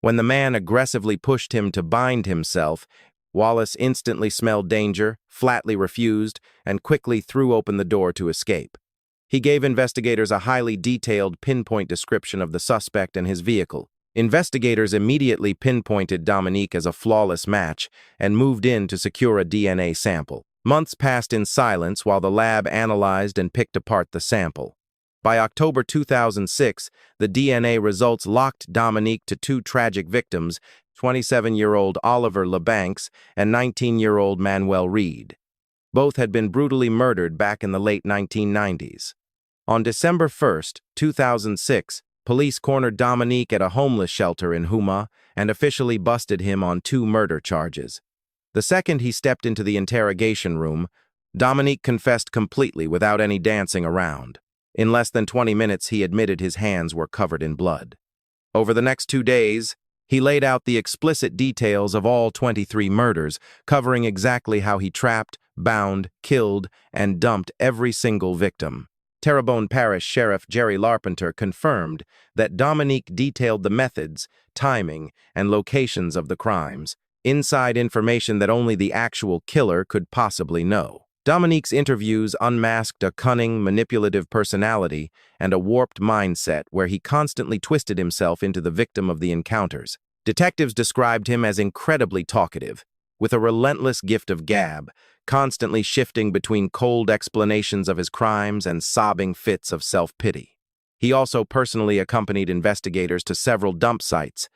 When the man aggressively pushed him to bind himself, Wallace instantly smelled danger, flatly refused, and quickly threw open the door to escape. He gave investigators a highly detailed pinpoint description of the suspect and his vehicle. Investigators immediately pinpointed Dominique as a flawless match and moved in to secure a DNA sample. Months passed in silence while the lab analyzed and picked apart the sample. By October 2006, the DNA results locked Dominique to 2 tragic victims, 27-year-old Oliver LeBancs and 19-year-old Manuel Reed. Both had been brutally murdered back in the late 1990s. On December 1, 2006, police cornered Dominique at a homeless shelter in Houma and officially busted him on 2 murder charges. The second he stepped into the interrogation room, Dominique confessed completely without any dancing around. In less than 20 minutes, he admitted his hands were covered in blood. Over the next 2 days, he laid out the explicit details of all 23 murders, covering exactly how he trapped, bound, killed, and dumped every single victim. Terrebonne Parish Sheriff Jerry Larpenter confirmed that Dominique detailed the methods, timing, and locations of the crimes, inside information that only the actual killer could possibly know. Dominique's interviews unmasked a cunning, manipulative personality and a warped mindset where he constantly twisted himself into the victim of the encounters. Detectives described him as incredibly talkative, with a relentless gift of gab, constantly shifting between cold explanations of his crimes and sobbing fits of self-pity. He also personally accompanied investigators to several dump sites,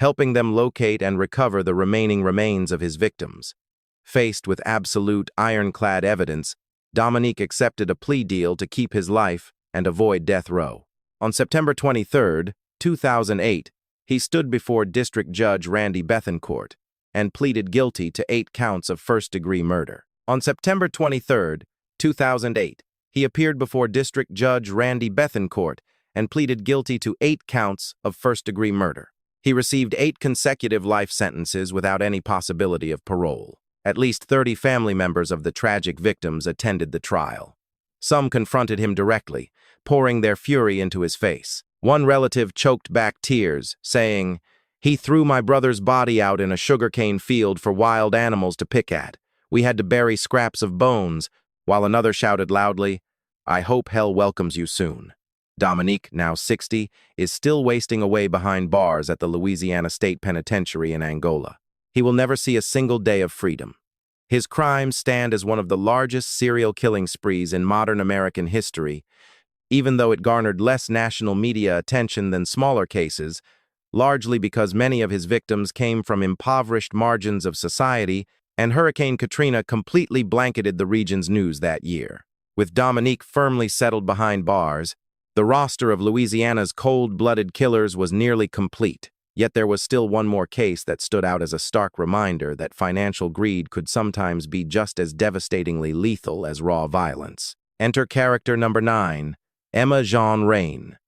helping them locate and recover the remaining remains of his victims. Faced with absolute ironclad evidence, Dominique accepted a plea deal to keep his life and avoid death row. On September 23, 2008, he stood before District Judge Randy Bethencourt and pleaded guilty to 8 counts of first-degree murder. On September 23, 2008, he appeared before District Judge Randy Bethencourt and pleaded guilty to 8 counts of first-degree murder. He received 8 consecutive life sentences without any possibility of parole. At least 30 family members of the tragic victims attended the trial. Some confronted him directly, pouring their fury into his face. One relative choked back tears, saying, "He threw my brother's body out in a sugarcane field for wild animals to pick at. We had to bury scraps of bones," while another shouted loudly, "I hope hell welcomes you soon." Dominique, now 60, is still wasting away behind bars at the Louisiana State Penitentiary in Angola. He will never see a single day of freedom. His crimes stand as one of the largest serial killing sprees in modern American history, even though it garnered less national media attention than smaller cases, largely because many of his victims came from impoverished margins of society, and Hurricane Katrina completely blanketed the region's news that year. With Dominique firmly settled behind bars, the roster of Louisiana's cold-blooded killers was nearly complete. Yet there was still one more case that stood out as a stark reminder that financial greed could sometimes be just as devastatingly lethal as raw violence. Enter character number 9, Emma Jean Raine.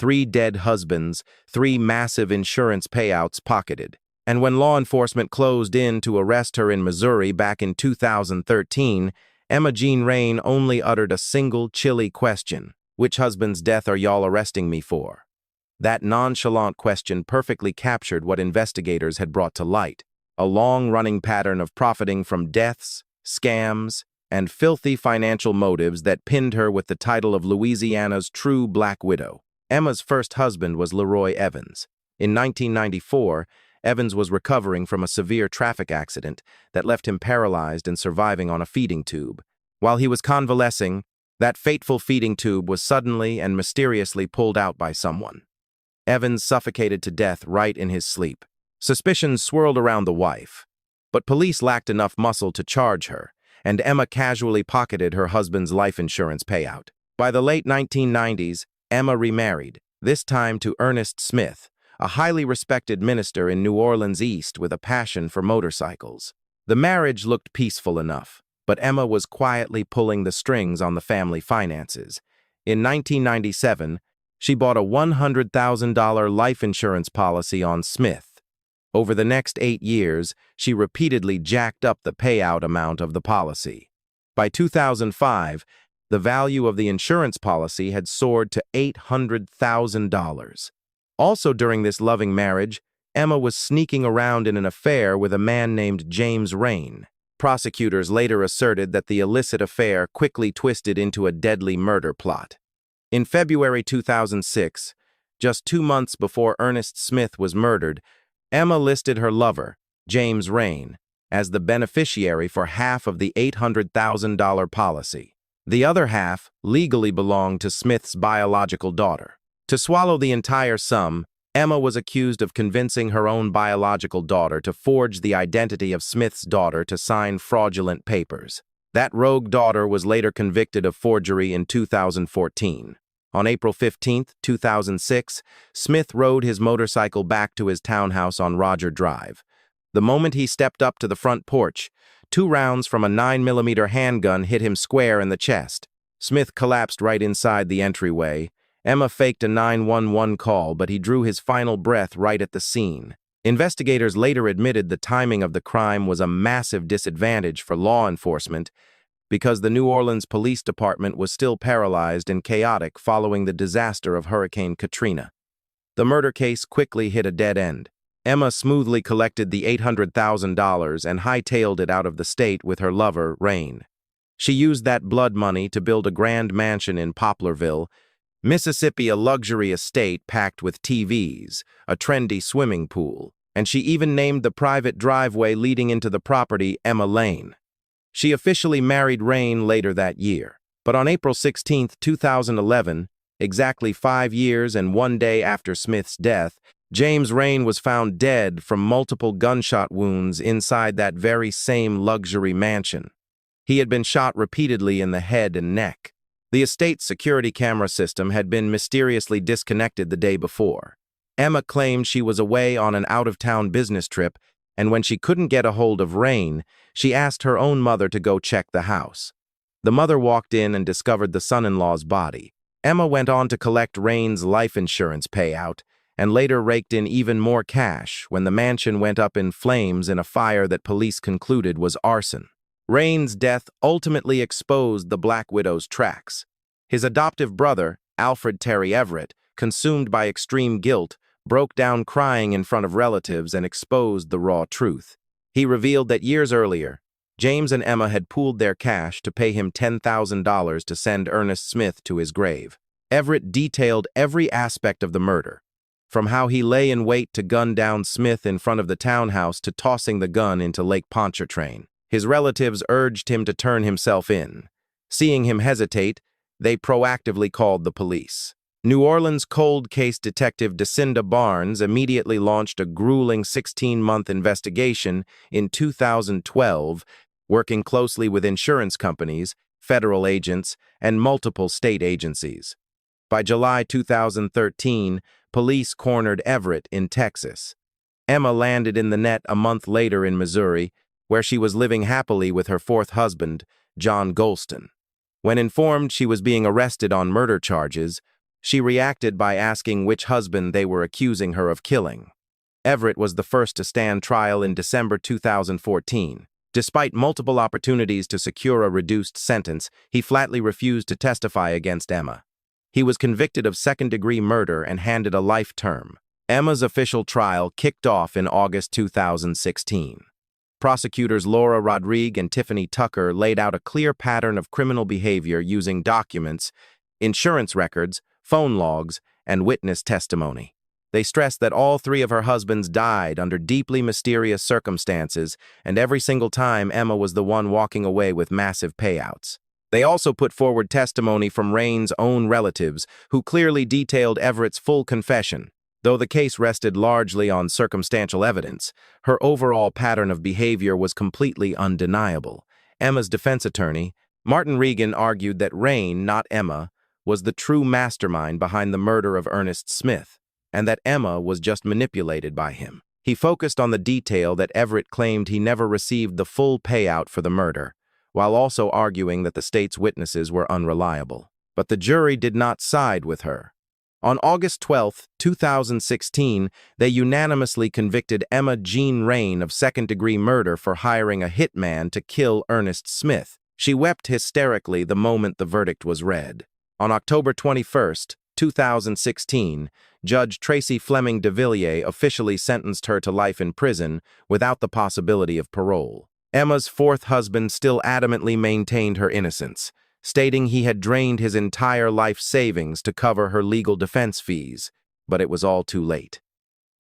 3 dead husbands, 3 massive insurance payouts pocketed. And when law enforcement closed in to arrest her in Missouri back in 2013, Emma Jean Raine only uttered a single chilly question: "Which husband's death are y'all arresting me for?" That nonchalant question perfectly captured what investigators had brought to light: a long-running pattern of profiting from deaths, scams, and filthy financial motives that pinned her with the title of Louisiana's true Black Widow. Emma's first husband was Leroy Evans. In 1994, Evans was recovering from a severe traffic accident that left him paralyzed and surviving on a feeding tube. While he was convalescing, that fateful feeding tube was suddenly and mysteriously pulled out by someone. Evans suffocated to death right in his sleep. Suspicions swirled around the wife, but police lacked enough muscle to charge her, and Emma casually pocketed her husband's life insurance payout. By the late 1990s, Emma remarried, this time to Ernest Smith, a highly respected minister in New Orleans East with a passion for motorcycles. The marriage looked peaceful enough, but Emma was quietly pulling the strings on the family finances. In 1997, she bought a $100,000 life insurance policy on Smith. Over the next 8 years, she repeatedly jacked up the payout amount of the policy. By 2005, the value of the insurance policy had soared to $800,000. Also during this loving marriage, Emma was sneaking around in an affair with a man named Jean Raine. Prosecutors later asserted that the illicit affair quickly twisted into a deadly murder plot. In February 2006, just 2 months before Ernest Smith was murdered, Emma listed her lover, Jean Raine, as the beneficiary for half of the $800,000 policy. The other half legally belonged to Smith's biological daughter. To swallow the entire sum, Emma was accused of convincing her own biological daughter to forge the identity of Smith's daughter to sign fraudulent papers. That rogue daughter was later convicted of forgery in 2014. On April 15, 2006, Smith rode his motorcycle back to his townhouse on Rouge Drive. The moment he stepped up to the front porch, 2 rounds from a 9mm handgun hit him square in the chest. Smith collapsed right inside the entryway. Emma faked a 911 call, but he drew his final breath right at the scene. Investigators later admitted the timing of the crime was a massive disadvantage for law enforcement because the New Orleans Police Department was still paralyzed and chaotic following the disaster of Hurricane Katrina. The murder case quickly hit a dead end. Emma smoothly collected the $800,000 and hightailed it out of the state with her lover, Raine. She used that blood money to build a grand mansion in Poplarville, Mississippi, a luxury estate packed with TVs, a trendy swimming pool, and she even named the private driveway leading into the property Emma Lane. She officially married Raine later that year, but on April 16, 2011, exactly 5 years and 1 day after Smith's death, Jean Raine was found dead from multiple gunshot wounds inside that very same luxury mansion. He had been shot repeatedly in the head and neck. The estate's security camera system had been mysteriously disconnected the day before. Emma claimed she was away on an out-of-town business trip, and when she couldn't get a hold of Raine, she asked her own mother to go check the house. The mother walked in and discovered the son-in-law's body. Emma went on to collect Raine's life insurance payout, and later raked in even more cash when the mansion went up in flames in a fire that police concluded was arson. Raine's death ultimately exposed the BlackWidow's tracks. His adoptive brother, Alfred Terry Everett, consumed by extreme guilt, broke down crying in front of relatives and exposed the raw truth. He revealed that years earlier, James and Emma had pooled their cash to pay him $10,000 to send Ernest Smith to his grave. Everett detailed every aspect of the murder, from how he lay in wait to gun down Smith in front of the townhouse to tossing the gun into Lake Pontchartrain. His relatives urged him to turn himself in. Seeing him hesitate, they proactively called the police. New Orleans cold case detective Decinda Barnes immediately launched a grueling 16-month investigation in 2012, working closely with insurance companies, federal agents, and multiple state agencies. By July 2013, police cornered Everett in Texas. Emma landed in the net a month later in Missouri, where she was living happily with her 4th husband, John Golston. When informed she was being arrested on murder charges, she reacted by asking which husband they were accusing her of killing. Everett was the first to stand trial in December 2014. Despite multiple opportunities to secure a reduced sentence, he flatly refused to testify against Emma. He was convicted of second-degree murder and handed a life term. Emma's official trial kicked off in August 2016. Prosecutors Laura Rodriguez and Tiffany Tucker laid out a clear pattern of criminal behavior using documents, insurance records, phone logs, and witness testimony. They stressed that all three of her husbands died under deeply mysterious circumstances, and every single time Emma was the one walking away with massive payouts. They also put forward testimony from Raine's own relatives, who clearly detailed Everett's full confession. Though the case rested largely on circumstantial evidence, her overall pattern of behavior was completely undeniable. Emma's defense attorney, Martin Regan, argued that Raine, not Emma, was the true mastermind behind the murder of Ernest Smith, and that Emma was just manipulated by him. He focused on the detail that Everett claimed he never received the full payout for the murder, while also arguing that the state's witnesses were unreliable. But the jury did not side with her. On August 12, 2016, they unanimously convicted Emma Jean Raine of second-degree murder for hiring a hitman to kill Ernest Smith. She wept hysterically the moment the verdict was read. On October 21, 2016, Judge Tracy Fleming de Villiers officially sentenced her to life in prison without the possibility of parole. Emma's fourth husband still adamantly maintained her innocence, stating he had drained his entire life savings to cover her legal defense fees, but it was all too late.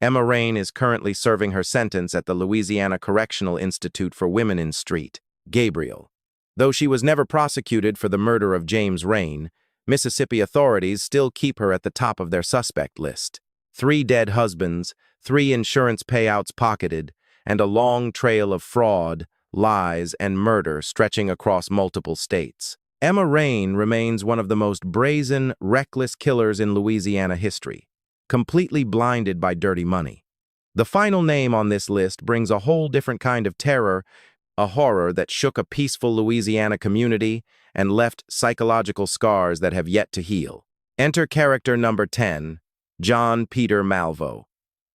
Emma Raine is currently serving her sentence at the Louisiana Correctional Institute for Women in St. Gabriel. Though she was never prosecuted for the murder of James Raine, Mississippi authorities still keep her at the top of their suspect list. 3 dead husbands, 3 insurance payouts pocketed, and a long trail of fraud, lies, and murder stretching across multiple states. Emma Raine remains one of the most brazen, reckless killers in Louisiana history, completely blinded by dirty money. The final name on this list brings a whole different kind of terror, a horror that shook a peaceful Louisiana community and left psychological scars that have yet to heal. Enter character number 10, John Peter Malveaux.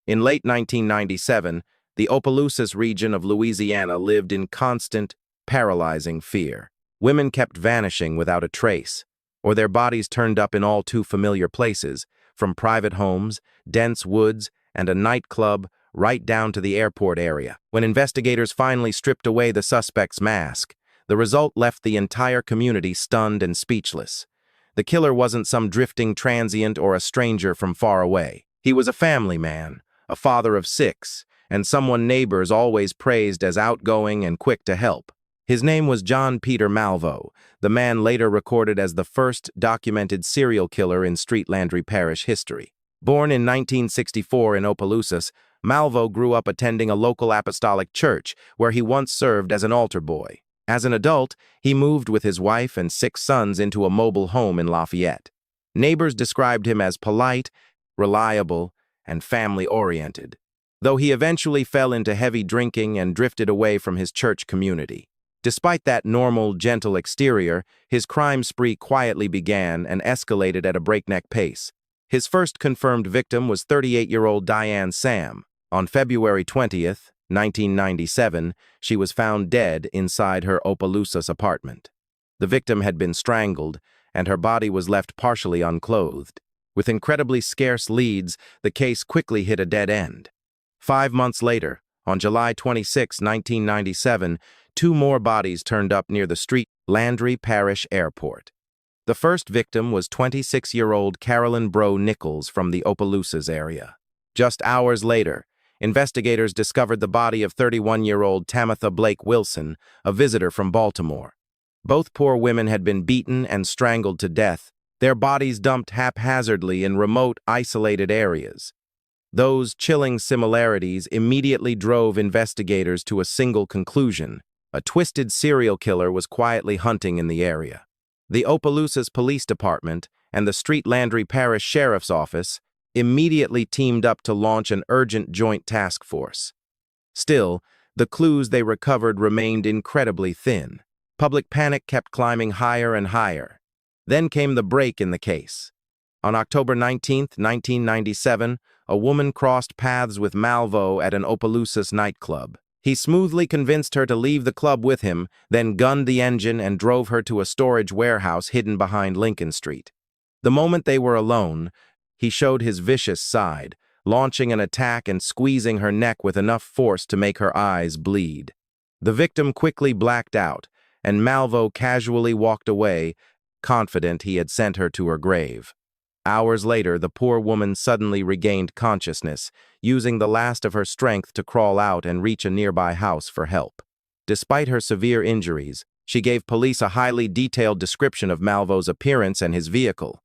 In late 1997, the Opelousas region of Louisiana lived in constant, paralyzing fear. Women kept vanishing without a trace, or their bodies turned up in all too familiar places, from private homes, dense woods, and a nightclub right down to the airport area. When investigators finally stripped away the suspect's mask, the result left the entire community stunned and speechless. The killer wasn't some drifting transient or a stranger from far away. He was a family man, a father of 6, and someone neighbors always praised as outgoing and quick to help. His name was John Peter Malveaux, the man later recorded as the first documented serial killer in Street Landry Parish history. Born in 1964 in Opelousas, Malveaux grew up attending a local apostolic church where he once served as an altar boy. As an adult, he moved with his wife and 6 sons into a mobile home in Lafayette. Neighbors described him as polite, reliable, and family-oriented, though he eventually fell into heavy drinking and drifted away from his church community. Despite that normal, gentle exterior, his crime spree quietly began and escalated at a breakneck pace. His first confirmed victim was 38-year-old Diane Sam. On February 20th, 1997, she was found dead inside her Opelousas apartment. The victim had been strangled, and her body was left partially unclothed. With incredibly scarce leads, the case quickly hit a dead end. 5 months later, on July 26, 1997, 2 more bodies turned up near the Street Landry Parish Airport. The first victim was 26-year-old Carolyn Bro Nichols from the Opelousas area. Just hours later, investigators discovered the body of 31-year-old Tamitha Blake Wilson, a visitor from Baltimore. Both poor women had been beaten and strangled to death, their bodies dumped haphazardly in remote, isolated areas. Those chilling similarities immediately drove investigators to a single conclusion: a twisted serial killer was quietly hunting in the area. The Opelousas Police Department and the Street Landry Parish Sheriff's Office immediately teamed up to launch an urgent joint task force. Still, the clues they recovered remained incredibly thin. Public panic kept climbing higher and higher. Then came the break in the case. On October 19, 1997, a woman crossed paths with Malveaux at an Opelousas nightclub. He smoothly convinced her to leave the club with him, then gunned the engine and drove her to a storage warehouse hidden behind Lincoln Street. The moment they were alone, he showed his vicious side, launching an attack and squeezing her neck with enough force to make her eyes bleed. The victim quickly blacked out, and Malveaux casually walked away, confident he had sent her to her grave. Hours later, the poor woman suddenly regained consciousness, using the last of her strength to crawl out and reach a nearby house for help. Despite her severe injuries, she gave police a highly detailed description of Malvo's appearance and his vehicle.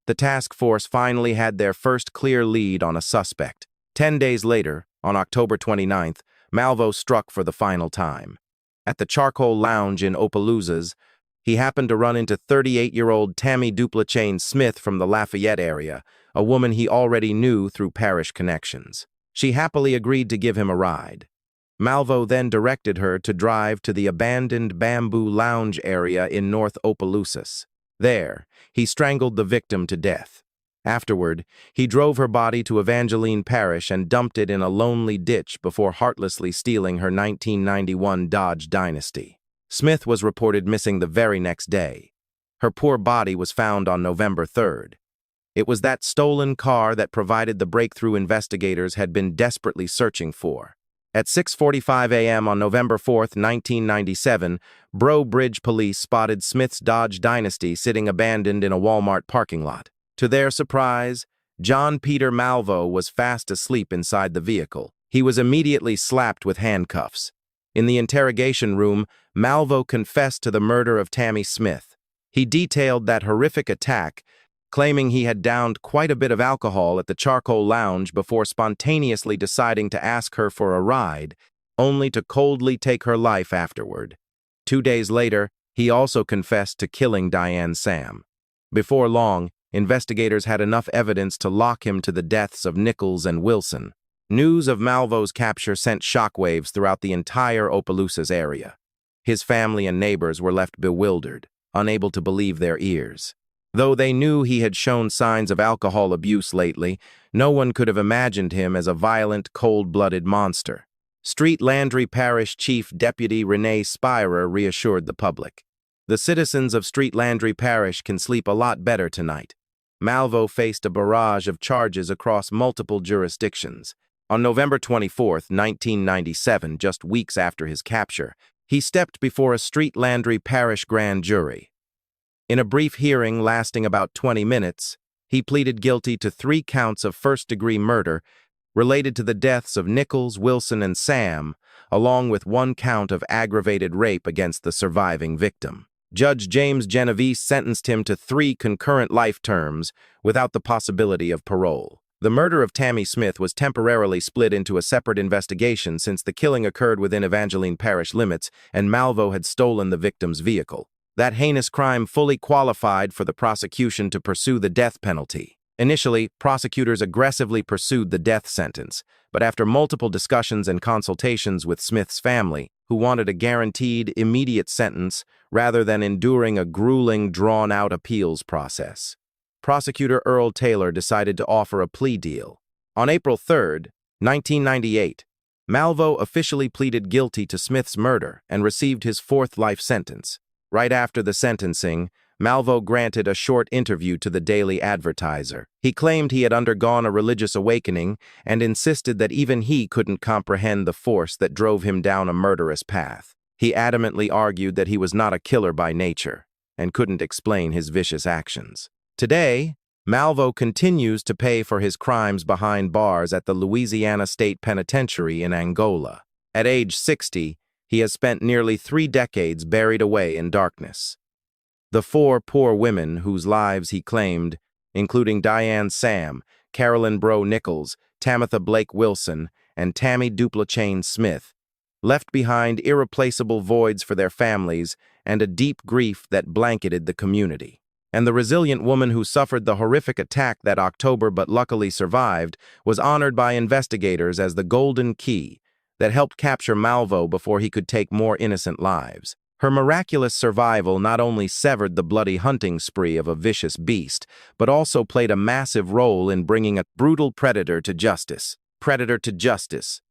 The task force finally had their first clear lead on a suspect. 10 days later, on October 29th, Malvo struck for the final time. At the Charcoal Lounge in Opelousas, he happened to run into 38-year-old Tammy Duplachain Smith from the Lafayette area, a woman he already knew through parish connections. She happily agreed to give him a ride. Malvo then directed her to drive to the abandoned Bamboo Lounge area in North Opelousas. There, he strangled the victim to death. Afterward, he drove her body to Evangeline Parish and dumped it in a lonely ditch before heartlessly stealing her 1991 Dodge Dynasty. Smith was reported missing the very next day. Her poor body was found on November 3rd. It was that stolen car that provided the breakthrough investigators had been desperately searching for. At 6:45 a.m. on November 4th, 1997, Breaux Bridge police spotted Smith's Dodge Dynasty sitting abandoned in a Walmart parking lot. To their surprise, John Peter Malvo was fast asleep inside the vehicle. He was immediately slapped with handcuffs. In the interrogation room, Malvo confessed to the murder of Tammy Smith. He detailed that horrific attack, claiming he had downed quite a bit of alcohol at the Charcoal Lounge before spontaneously deciding to ask her for a ride, only to coldly take her life afterward. 2 days later, he also confessed to killing Diane Sam. Before long, investigators had enough evidence to lock him to the deaths of Nichols and Wilson. News of Malvo's capture sent shockwaves throughout the entire Opelousas area. His family and neighbors were left bewildered, unable to believe their ears. Though they knew he had shown signs of alcohol abuse lately, no one could have imagined him as a violent, cold-blooded monster. Street Landry Parish Chief Deputy Renee Spirer reassured the public. The citizens of Street Landry Parish can sleep a lot better tonight. Malvo faced a barrage of charges across multiple jurisdictions. On November 24, 1997, just weeks after his capture, he stepped before a Street Landry Parish grand jury. In a brief hearing lasting about 20 minutes, he pleaded guilty to 3 counts of first-degree murder related to the deaths of Nichols, Wilson, and Sam, along with 1 count of aggravated rape against the surviving victim. Judge James Genovese sentenced him to 3 concurrent life terms without the possibility of parole. The murder of Tammy Smith was temporarily split into a separate investigation since the killing occurred within Evangeline Parish limits and Malvo had stolen the victim's vehicle. That heinous crime fully qualified for the prosecution to pursue the death penalty. Initially, prosecutors aggressively pursued the death sentence, but after multiple discussions and consultations with Smith's family, who wanted a guaranteed, immediate sentence rather than enduring a grueling, drawn-out appeals process, Prosecutor Earl Taylor decided to offer a plea deal. On April 3, 1998, Malvo officially pleaded guilty to Smith's murder and received his 4th life sentence. Right after the sentencing, Malvo granted a short interview to the Daily Advertiser. He claimed he had undergone a religious awakening and insisted that even he couldn't comprehend the force that drove him down a murderous path. He adamantly argued that he was not a killer by nature and couldn't explain his vicious actions. Today, Malvo continues to pay for his crimes behind bars at the Louisiana State Penitentiary in Angola. At age 60, he has spent nearly 3 decades buried away in darkness. The 4 poor women whose lives he claimed, including Diane Sam, Carolyn Breaux Nichols, Tamitha Blake Wilson, and Tammy Duplachain Smith, left behind irreplaceable voids for their families and a deep grief that blanketed the community. And the resilient woman who suffered the horrific attack that October but luckily survived was honored by investigators as the golden key that helped capture Malvo before he could take more innocent lives. Her miraculous survival not only severed the bloody hunting spree of a vicious beast, but also played a massive role in bringing a brutal predator to justice. Predator to justice.